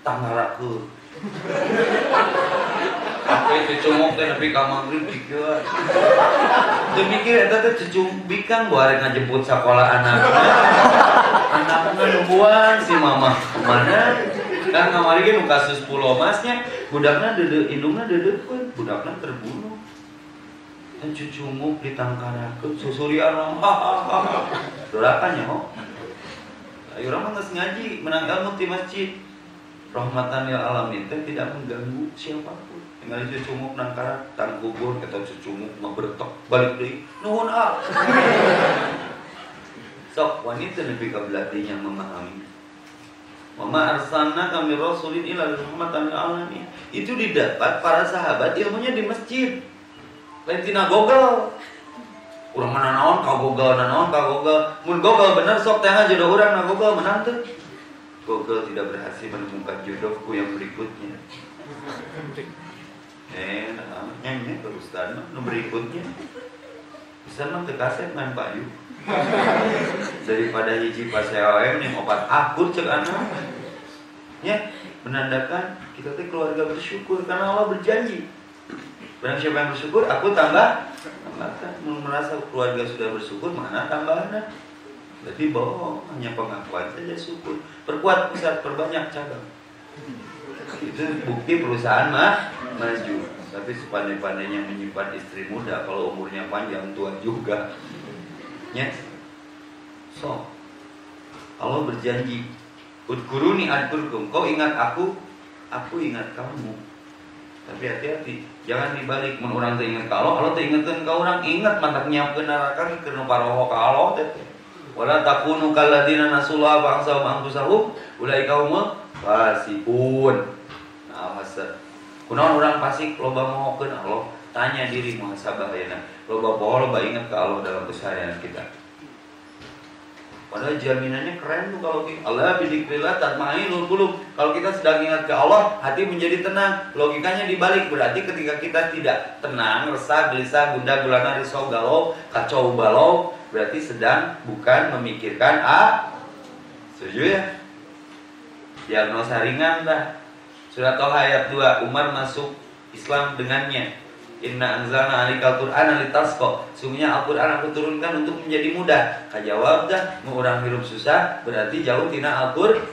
Tanggarakeun. Tapi cucunguk teh nepi ka magrib dikeun. Teu mikir eta teh cucung bikang bareng ngajemput sakola anakna. Anakna nungguan si mama mana? Kan kamari ge nu kasus Pulau Masnya, budakna indungna deudeukeun, budakna terbunuh. Dan cucunguk ditangkarakeun susurian mah. Dorakan nyaho. Ayo urang mah geus ngaji, menang ilmu di masjid. Rahmatan lil alamin teh tidak mengganggu siapapun. Tinggal cucunguk nangkara tang kubur atau cucunguk mah bertok balik deui. Nuhun ah. Sok wanita nepi ka belatinya memahami. Mama arsalna kami rasulin ila rahmatan lil alamin. Itu didapat para sahabat ilmunya di masjid. Lain tina Google. Urang mana naon ka Google, mun Google bener sok teh jodoh urang na Google menang teh. Google tidak berhasil menemukan jodohku yang berikutnya. Nyanyi ke Ustaz mah berikutnya. Bisa mah teu kaset main payu. Daripada hiji paseoem nih obat akut cek anak. Ya, menandakan kita teh keluarga bersyukur karena Allah berjanji. Barang siapa yang bersyukur, aku tambahkan. Merasa keluarga sudah bersyukur, mana tambahannya? Berarti bohong, hanya pengakuan saja syukur. Perkuat pusat, perbanyak cabang. Itu bukti perusahaan maju. Tapi sepandai-pandainya menyimpan istri muda, kalau umurnya panjang tua juga. Ya. So, Allah berjanji, udkuruni adkurkum. Kau ingat aku ingat kamu. Tapi hati-hati, jangan dibalik. Mun urang teh ingat ka Allah teh ingetkeun ka urang. Ingat mantak nyiapkeun neraka keur nu paroho ka Allah teh. Wala takunu kalladina nasullah ba'sa wa anfusahum ulaika humul fasiqun. Nah, masa kunaon urang fasik loba mohokeun Allah, tanya diri muhasabah ayeuna. Loba poho loba ingat ka Allah dalam keseharian kita. Padahal jaminannya keren tuh kalau kita Allah bidzikrillah tatma'innul qulub. Kalau kita sedang ingat ke Allah, hati menjadi tenang. Logikanya dibalik, berarti ketika kita tidak tenang, resah, gelisah, gundah gulana, risau, galau, kacau balau, berarti sedang bukan memikirkan setuju ya? Diagnosa ringan dah. Surat Toha ayat 2, Umar masuk Islam dengannya. Inna anzalna 'alaikal qur'ana litasqa. Sungguhnya Al-Qur'an aku turunkan untuk menjadi mudah. Kajawab dah, mau orang hidup susah berarti jauh tina Al-Qur'an.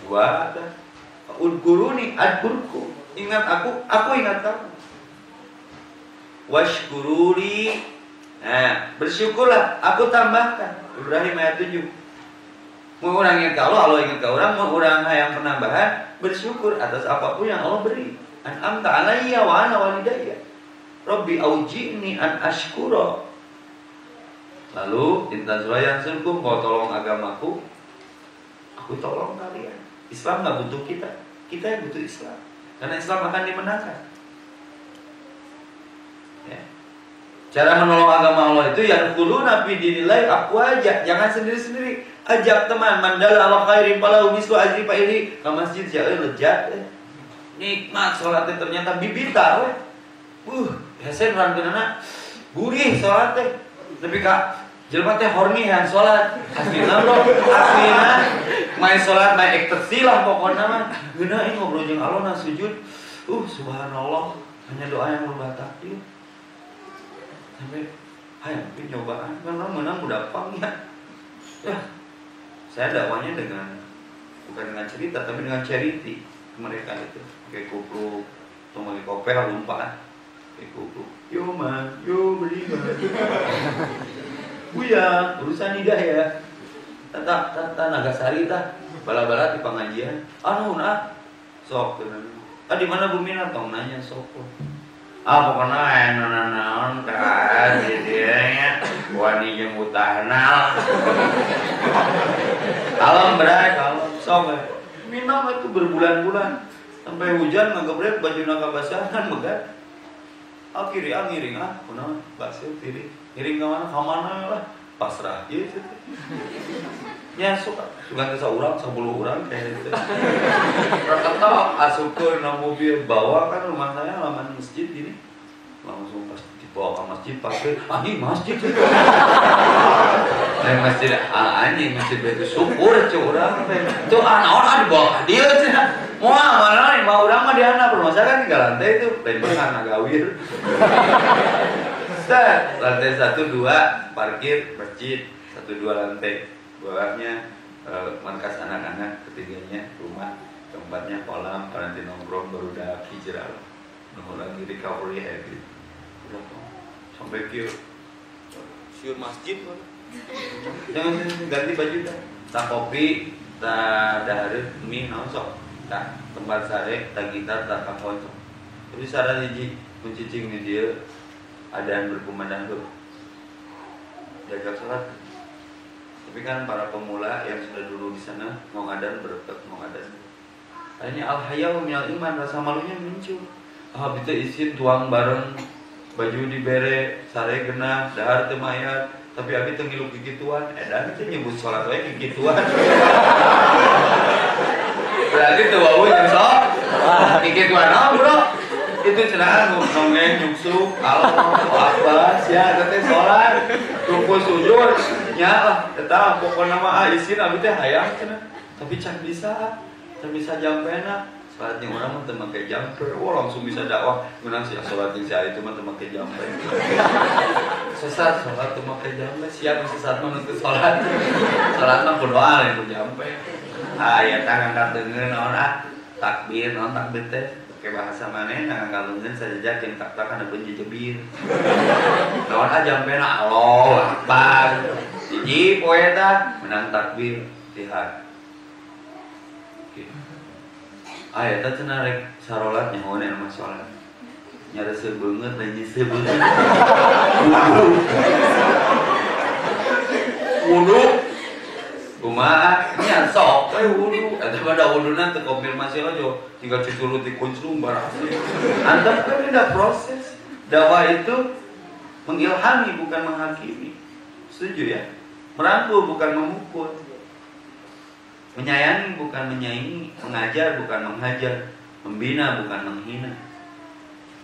Wa udkuruni adkurku. Ingat aku ingat kamu. Washkuruli. Nah, bersyukurlah, aku tambahkan. Ibrahim ayat 7. Mau orang ingat Allah, Allah ingat ke orang, mau orang yang penambahan, bersyukur atas apapun yang Allah beri. An'amta alayya wa ana walidayya. Rabbi auji'ni an ashkura. Lalu intan surah yang surkum, kau tolong agamaku, aku tolong kalian. Islam gak butuh kita. kita yang butuh Islam. Karena Islam akan dimenangkan. Ya. Cara menolong agama Allah itu yang kudu nabi dinilai aku aja, jangan sendiri-sendiri. Ajak teman, mandal ala khairin palau mislu ajri pairi ke masjid ya lejat. Nikmat salatnya ternyata bibita we. Hesen rankeunana gurih salatnya. Tapi Kak, jelema teh horny han salat. Aslinya bro, aslinya main salat main ekstasi lah pokoknya mah. Geuna ieu ngobrol jeung Allah na sujud. Subhanallah, hanya doa yang berbatak ieu. Sampai hayang pi nyobaan, menang udah pangnya. Ya. Saya dakwanya bukan dengan cerita tapi dengan charity mereka itu. Kayak kupluk, atau pakai kopel lupa. Kayak kupluk. Yo man, yo beli man. Buya, urusan hidayah. Tata Nagasari tah. Bala-bala di pengajian. Sok. Di mana Bu Mina tong nanya sok. Pokoknya naon kan jadinya wani jeung utahnal. Kalem berai, kalem sok. Minum itu berbulan-bulan sampai hujan ngagebret baju nakabasahan megat. Ngiring kunaon baseuh tiri. Ngiring ka mana lah. Pasrah ieu teh. Nya suka saurang 10 urang kayak gitu. Rata asukeun na mobil bawa kan rumah saya halaman masjid gini. Langsung pas dibawa ke masjid pakai masjid. Masjid anjing masjid itu syukur curang teh. Tuh naon dibawa ka dieu cenah. Moal mana mau urang mah di handap rumah saya kan 3 lantai itu lain beungan gawir. Lantai 1 2 parkir masjid 1 2 lantai. Bawahnya markas anak-anak, ketiganya rumah, keempatnya kolam, nanti nongkrong baru udah hijrah, nongkrong lagi recovery habit, udah sampai siur masjid, jangan ganti baju dah, tak kopi, tak dahar, mie nosok, tak tempat sare, tak gitar, tak kapoin, tapi saran hiji kuncicing di dia, adaan berkumandang tuh, jaga sholat. Tapi kan para pemula yang sudah dulu di sana mau ngadan bereket mau ngadan. Akhirnya al-hayau minal iman, rasa malunya muncul. Bisa izin tuang bareng baju dibere, sare genah, dahar teu mayat, tapi abi teu ngilu kikituan. Edan teh nyebut salat we kikituan. Berarti teu wau jeung sok. Kikituan naon, Bro? Itu cenah nongeng nyuksuk, Allahu Akbar, sia teh salat. Ruku sujud nya lah eta pokona mah izin abi teh hayang cenah. Tapi can bisa jampena. Salat jeung urang mah teu make jamper. Langsung bisa dakwah menang sia salat jeung sia itu mah teu make jamper. Sesat salat teu make jamper, sia sesat mah teu salat. Salat mah berdoa lain ku jamper. Aya tangan kateungeun naon takbir, naon takbir teh. Pakai bahasa maneh nganggalungeun sajajak yang tak kana beun jejebir. Naon jampena Allahu Akbar. Hiji poe tah menang takbir lihat. Aya teh cenah rek sarolat nyahoan anu salat. Nya reseuh beungeut lain nyeuseum beungeut. Wudu kumaha nya sok we wudu eta pada wuduna teu konfirmasi aja tinggal citulut dikunclung barasih antep kan ada proses dakwah itu mengilhami bukan menghakimi setuju ya merangkul bukan memukul menyayangi bukan menyaingi mengajar bukan menghajar membina bukan menghina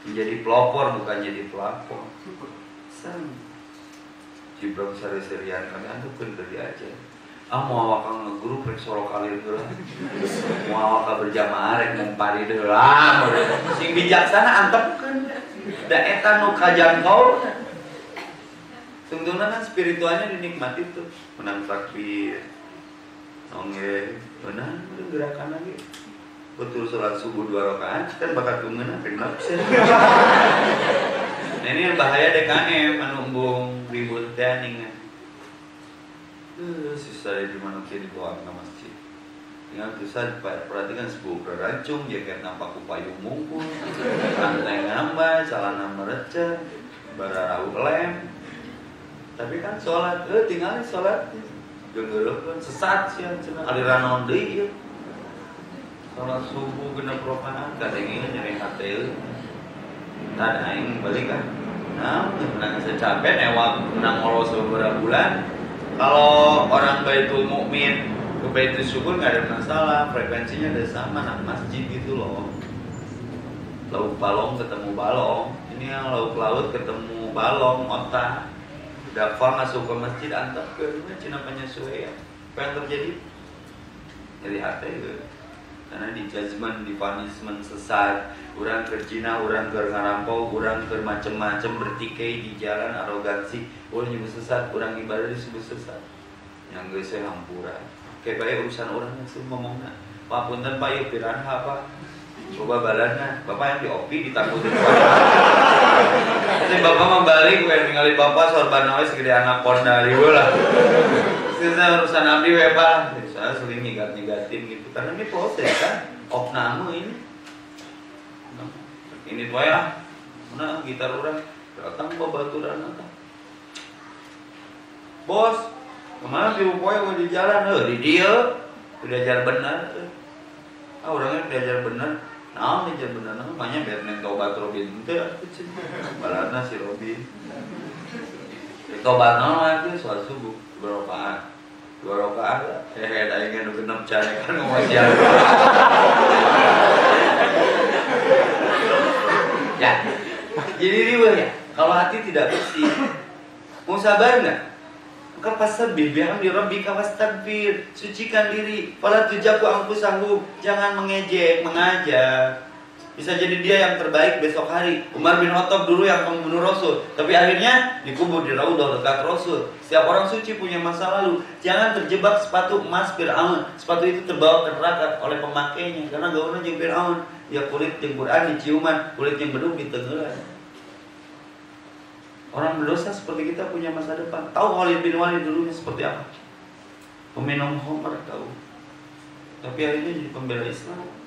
menjadi pelopor bukan jadi pelapor sang jibrang sari-sarian kami antepkeun keur diajar mau awak ngegrup rek solo kalir heula. Mau awak berjamaah rek ngumpari heula. Sing bijaksana antepkeun. Da eta nu kajangkau. Tungtungna kan spiritualnya dinikmati tuh. Menang takbir. Nongge, beunang gerakan lagi. Betul salat subuh 2 rakaat kan bakat tungeuna ping nafsu. Nah ini yang bahaya DKM anu embung ribut teh ningan. Sisa di mana kita dibawa ke masjid. Dengan kisah perhatikan sebuah berancung, jaket nampak payung mungkul, rantai ngambah, celana merecet, bararau lem. Tapi kan sholat, tinggalin sholat. Geuleuh sesat sih cenah aliran naon deui ieu. Salat subuh genep rakaat kadengnya nyeri hati. Tad aing balik kan. Nah, menang secapek newak menang ngolos beberapa bulan. Kalau orang Baitul Mukmin ke Baitul Syukur nggak ada masalah, frekuensinya ada sama, nah masjid gitu loh. Lauk balong ketemu balong, ini yang lauk laut ketemu balong, otak. Dafa masuk ke masjid antap ke cina penyesuaian. Apa yang terjadi? Jadi hati itu. Karena di judgment, di punishment sesat, orang ke Cina, orang ke ngarampau, orang ke macem-macem bertikai di jalan arogansi, orang nyebut sesat, orang ibadah disebut sesat. Yang gue saya hampura. Kayak baik urusan orang yang suruh ngomongnya. Pak punten Pak yuk piranha apa? Coba balannya, Bapak yang di OP ditakut. Nanti Bapak membalik, gue ninggalin Bapak sorban noise segede anak pondari gue lah. Saya urusan abdi Pak. Saya sering nyigat-nyigatin gitu. Karena ini proses kan, opname ini. Ini tuh ya, mana gitar orang datang babaturan apa? Bos, kemana di Upoy gue di jalan? Di dia, belajar benar. Orangnya belajar benar. Nah, belajar benar. Namanya Batman tobat Robin itu ya. Balana si Robin. Tobat nama itu soal subuh berapaan? 2 rakaat aing nu genep cane kan ngomong siang. Ya. Jadi riweuh ya. Kalau hati tidak bersih, mau sabar enggak? Maka fasabbih bihamdi rabbika wastaghfir. Sucikan diri. Fala tujaku anfusahum. Jangan mengejek, mengajak. Bisa jadi dia yang terbaik besok hari. Umar bin Khattab dulu yang membunuh Rasul, tapi akhirnya dikubur di Raudhah dekat Rasul. Setiap orang suci punya masa lalu. Jangan terjebak sepatu emas Fir'aun. Sepatu itu terbawa ke neraka oleh pemakainya karena gaulnya jeung Fir'aun. Ya kulit jeung Quran diciuman, kulit yang bedug ditenggelan. Orang berdosa seperti kita punya masa depan. Tahu Khalid bin Walid dulunya seperti apa? Peminum khamr tahu. Tapi akhirnya jadi pembela Islam.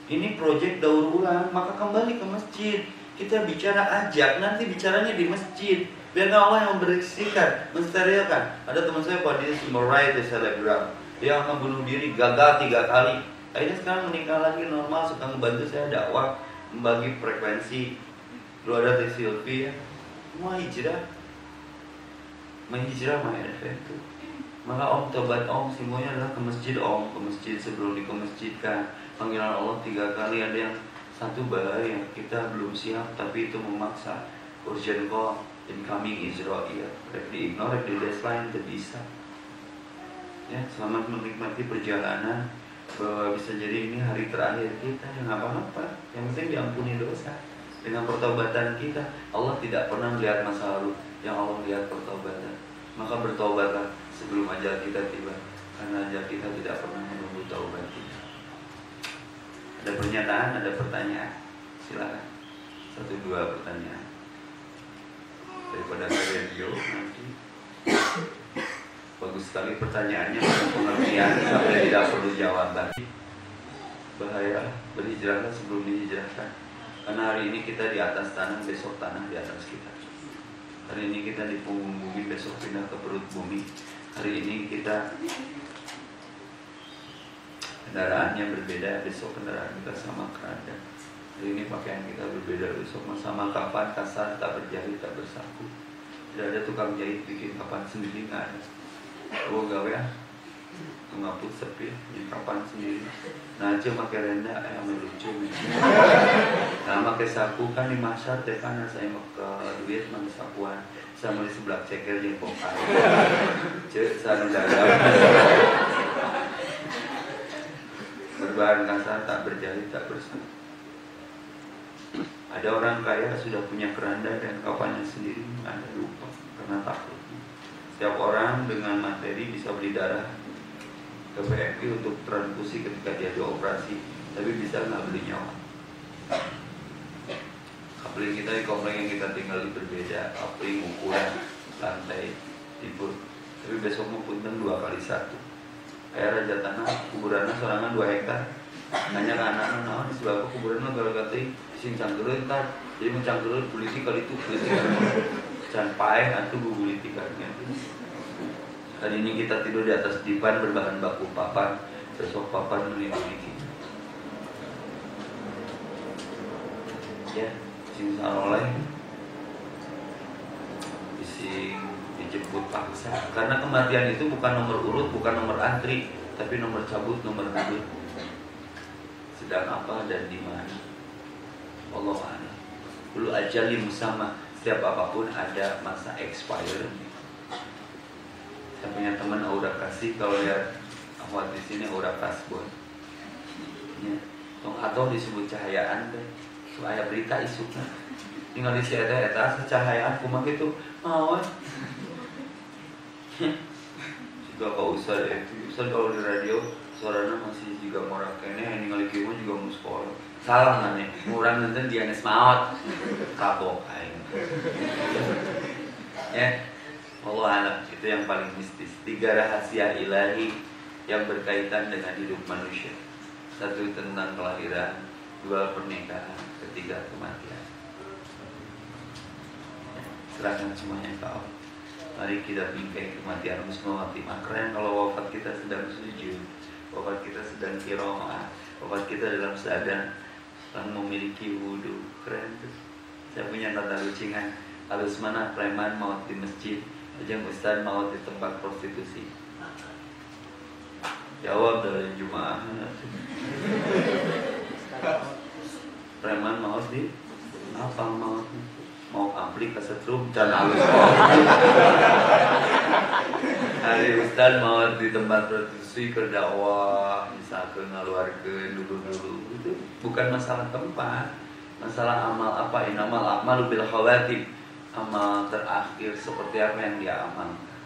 Ini proyek daur ulang, maka kembali ke masjid. Kita bicara ajak, nanti bicaranya di masjid. Biar Allah yang membersihkan, mensterilkan. Ada teman saya pada Murray di Telegram. Dia akan bunuh diri, gagal 3 kali. Akhirnya sekarang menikah lagi normal, suka membantu saya dakwah, membagi frekuensi. Dulu ada Teh Silvi ya, mau hijrah, menghijrah itu. Maka om tobat om, semuanya adalah ke masjid om, ke masjid sebelum dikemesjidkan. Panggilan Allah 3 kali, ada yang 1 bahaya, kita belum siap tapi itu memaksa. Urgent call, incoming Israel, rek di ignore, rek di deadline, tidak bisa. Ya, selamat menikmati perjalanan, bahwa bisa jadi ini hari terakhir kita, ya nggak apa-apa. Yang penting diampuni dosa. Dengan pertobatan kita, Allah tidak pernah melihat masa lalu, yang Allah lihat pertobatan. Maka bertobatlah sebelum ajal kita tiba, karena ajal kita tidak pernah menunggu taubat kita. Ada pernyataan, ada pertanyaan, silakan. 1-2 pertanyaan daripada ke radio nanti. Bagus sekali pertanyaannya, pengertian sampai tidak perlu jawaban. Bahaya berhijrahlah sebelum dihijrahkan, karena hari ini kita di atas tanah, besok tanah di atas kita. Hari ini kita di punggung bumi, besok pindah ke perut bumi. Hari ini kita kendaraannya berbeda, besok kendaraan kita sama keadaan. Hari ini pakaian kita berbeda, besok sama kapan, kasar, tak berjahit, tak bersaku. Tidak ada tukang jahit bikin kapan sendiri, nggak ada. Oh gawe ya, ngaput sepi, bikin kapan sendiri. Nah aja pakai renda, yang melucu. Nah pakai saku kan di masyarakat teh kan saya mau ke duit mana sakuan, sama di sebelah ceker jengkok air. Cek sana dagang. Berbahan kasar, tak berjahit, tak bersatu. Ada orang kaya sudah punya keranda dan kafannya sendiri, ada lupa karena takut. Setiap orang dengan materi bisa beli darah ke PMI untuk transfusi ketika dia dioperasi, tapi bisa nggak beli nyawa. Kapling kita di komplek yang kita tinggali berbeda, kapling ukuran, lantai, tidur. Tapi besok mau punten 2x1. Kayak raja tanah, kuburannya sorangan 2 hektar. Hanya ke anak-anak, nah di sebelah kuburannya gara-gara sing canggeuleuh kan. Jadi mencanggeuleuh politik kali itu politik. Can paeh atuh politik kan. Hari ini kita tidur di atas dipan berbahan baku papan. besok papan menit-menit ya sing oleh bising dijemput paksa karena kematian itu bukan nomor urut, bukan nomor antri, tapi nomor cabut, nomor duduk sedang apa dan di mana. Allah a'lam. Dulu ajali musamma, setiap apapun ada masa expire. Saya punya teman aura kasih, kalau lihat awat di sini aura kasbon ya atau disebut cahayaan deh. Aya berita isukna tinggal di eta cahayaan kumaha kitu mawon juga kau usah kalau di radio suaranya masih juga morak kene ningali kieu juga muskol salah maneh urang nonton dia geus maot kapok aing ya Allah alam itu yang paling mistis. 3 rahasia ilahi yang berkaitan dengan hidup manusia. 1 tentang kelahiran, 2 pernikahan, 3 kematian. Serahkan semuanya ke Allah. Mari kita bingkai kematian husnul khatimah. Keren kalau wafat kita sedang sujud, wafat kita sedang qiraah, wafat kita dalam keadaan memiliki wudu. Keren tuh. Saya punya tanda lucingan. Halus mana preman maut di masjid, ajang ustaz maut di tempat prostitusi. Jawab dari Jumaah. Preman maut di apa maut? Mau ampli kesetrum dan halus. Hari ustaz maut di tempat prostitusi kerdakwah, misalkan ngaluarkeun dulu-dulu itu bukan masalah tempat, masalah amal apa? Innamal a'malu bil khawatim. Amal terakhir seperti apa yang dia amalkan.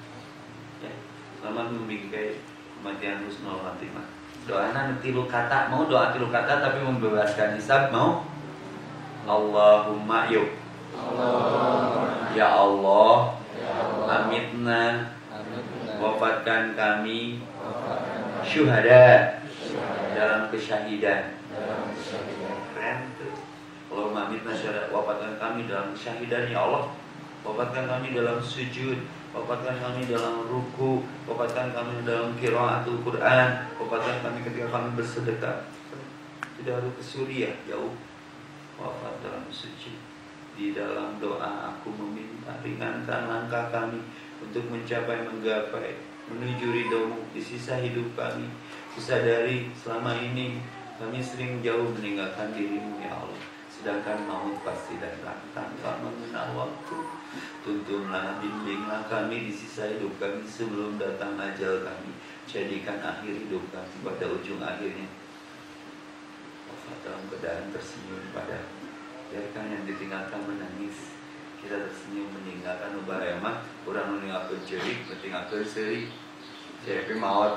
Ya, selamat membingkai kematian husnul khatimah. Doanya 3 kata, mau doa 3 kata tapi membebaskan hisab, mau? Allahumma yuk. Ya Allah, amitna, wafatkan kami syuhada dalam kesyahidan. Keren tuh. Allahumma amitna syuhada, wafatkan kami dalam kesyahidan ya Allah. Wafatkan kami dalam sujud, wafatkan kami dalam ruku, wafatkan kami dalam qiraatul Quran, wafatkan kami ketika kami bersedekah. Tidak harus ke Suriah, jauh. Wafat dalam sujud. Di dalam doa aku meminta ringankan langkah kami untuk mencapai menggapai menuju ridhomu di sisa hidup kami. Kusadari selama ini kami sering jauh meninggalkan dirimu ya Allah. Sedangkan maut pasti datang tanpa mengenal waktu. Tuntunlah, bimbinglah kami di sisa hidup kami sebelum datang ajal kami. Jadikan akhir hidup kami pada ujung akhirnya wafat dalam keadaan tersenyum padamu. Biarkan yang ditinggalkan menangis, kita tersenyum meninggalkan ubah emah. Orang meninggalkan cerik, meninggalkan seri. Jadi maut.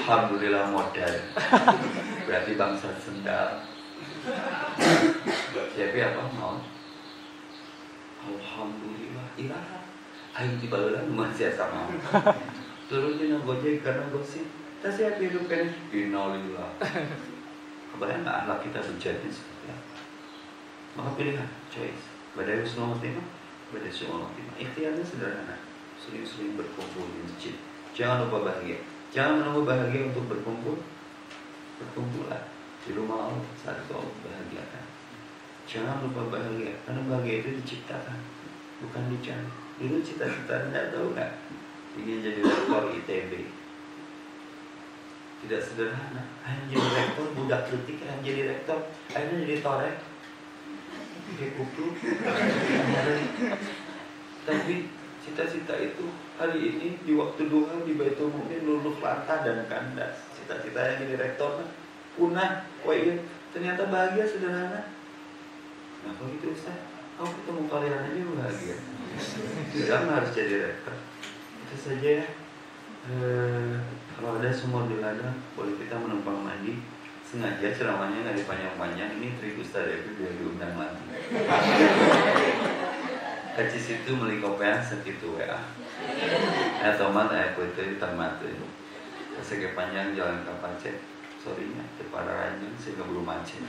Alhamdulillah modal. Berarti bangsa sendal. Jadi apa maut? Alhamdulillah. Ilaha. Ayo tiba-tiba masih sama. Turunnya gojek karena gosip. Tak siap hidup kan? Innalillah. Kebayang nggak anak kita berjadi seperti apa? Maka pilihan, choice. Badai husnul khatimah, badai su'ul khatimah. Ikhtiarnya sederhana. Sering-sering berkumpul di masjid. Jangan lupa bahagia. Jangan menunggu bahagia untuk berkumpul. Berkumpullah di rumah Allah saat itu Allah bahagiakan. Jangan lupa bahagia, karena bahagia itu diciptakan, bukan dicari. Dulu cita-cita Anda tahu nggak? Ingin jadi rektor ITB. Tidak sederhana. Hanya jadi rektor, budak kritik hanya jadi rektor. Akhirnya jadi torek, jadi kupu. Tapi cita-cita itu hari ini di waktu duha di Baitul Mu'min luluh lantah dan kandas. Cita-citanya jadi rektor punah. Wah iya, ternyata bahagia sederhana. Nah kalau gitu Ustaz, aku ketemu kalian aja bahagia. Jangan harus jadi rektor. Itu saja ya. Kalau ada sumur di ladang, boleh kita menumpang mandi. Sengaja ceramahnya nggak dipanjang-panjang. Ini trik Ustaz Devi biar diundang lagi. Kacis itu meli kopean segitu WA. Tomat putih tamat. Segi panjang jalan ke Pacet. Sorry nya, para ranjang sehingga belum macet.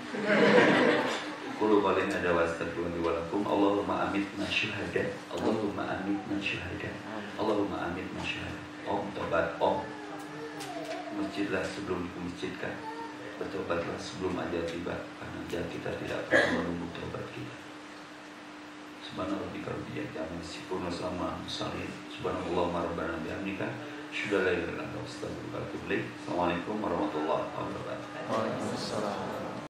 Kulo paling ada wastagfirullah walakum. Allahumma amitna syuhada. Allahumma amitna syuhada. Allahumma amitna syuhada. Om tobat om. masjidlah sebelum dimasjidkan. Bertobatlah sebelum ajal tiba, karena ajal kita tidak pernah menunggu tobat kita. Subhanallah bihamdihi amma yasifun wa salamun mursalin. Subhanallah rabbana bihamdika asyhadu an la ilaha illa anta astaghfiruka wa atubu ilaik. Assalamualaikum warahmatullahi wabarakatuh. Waalaikumsalam.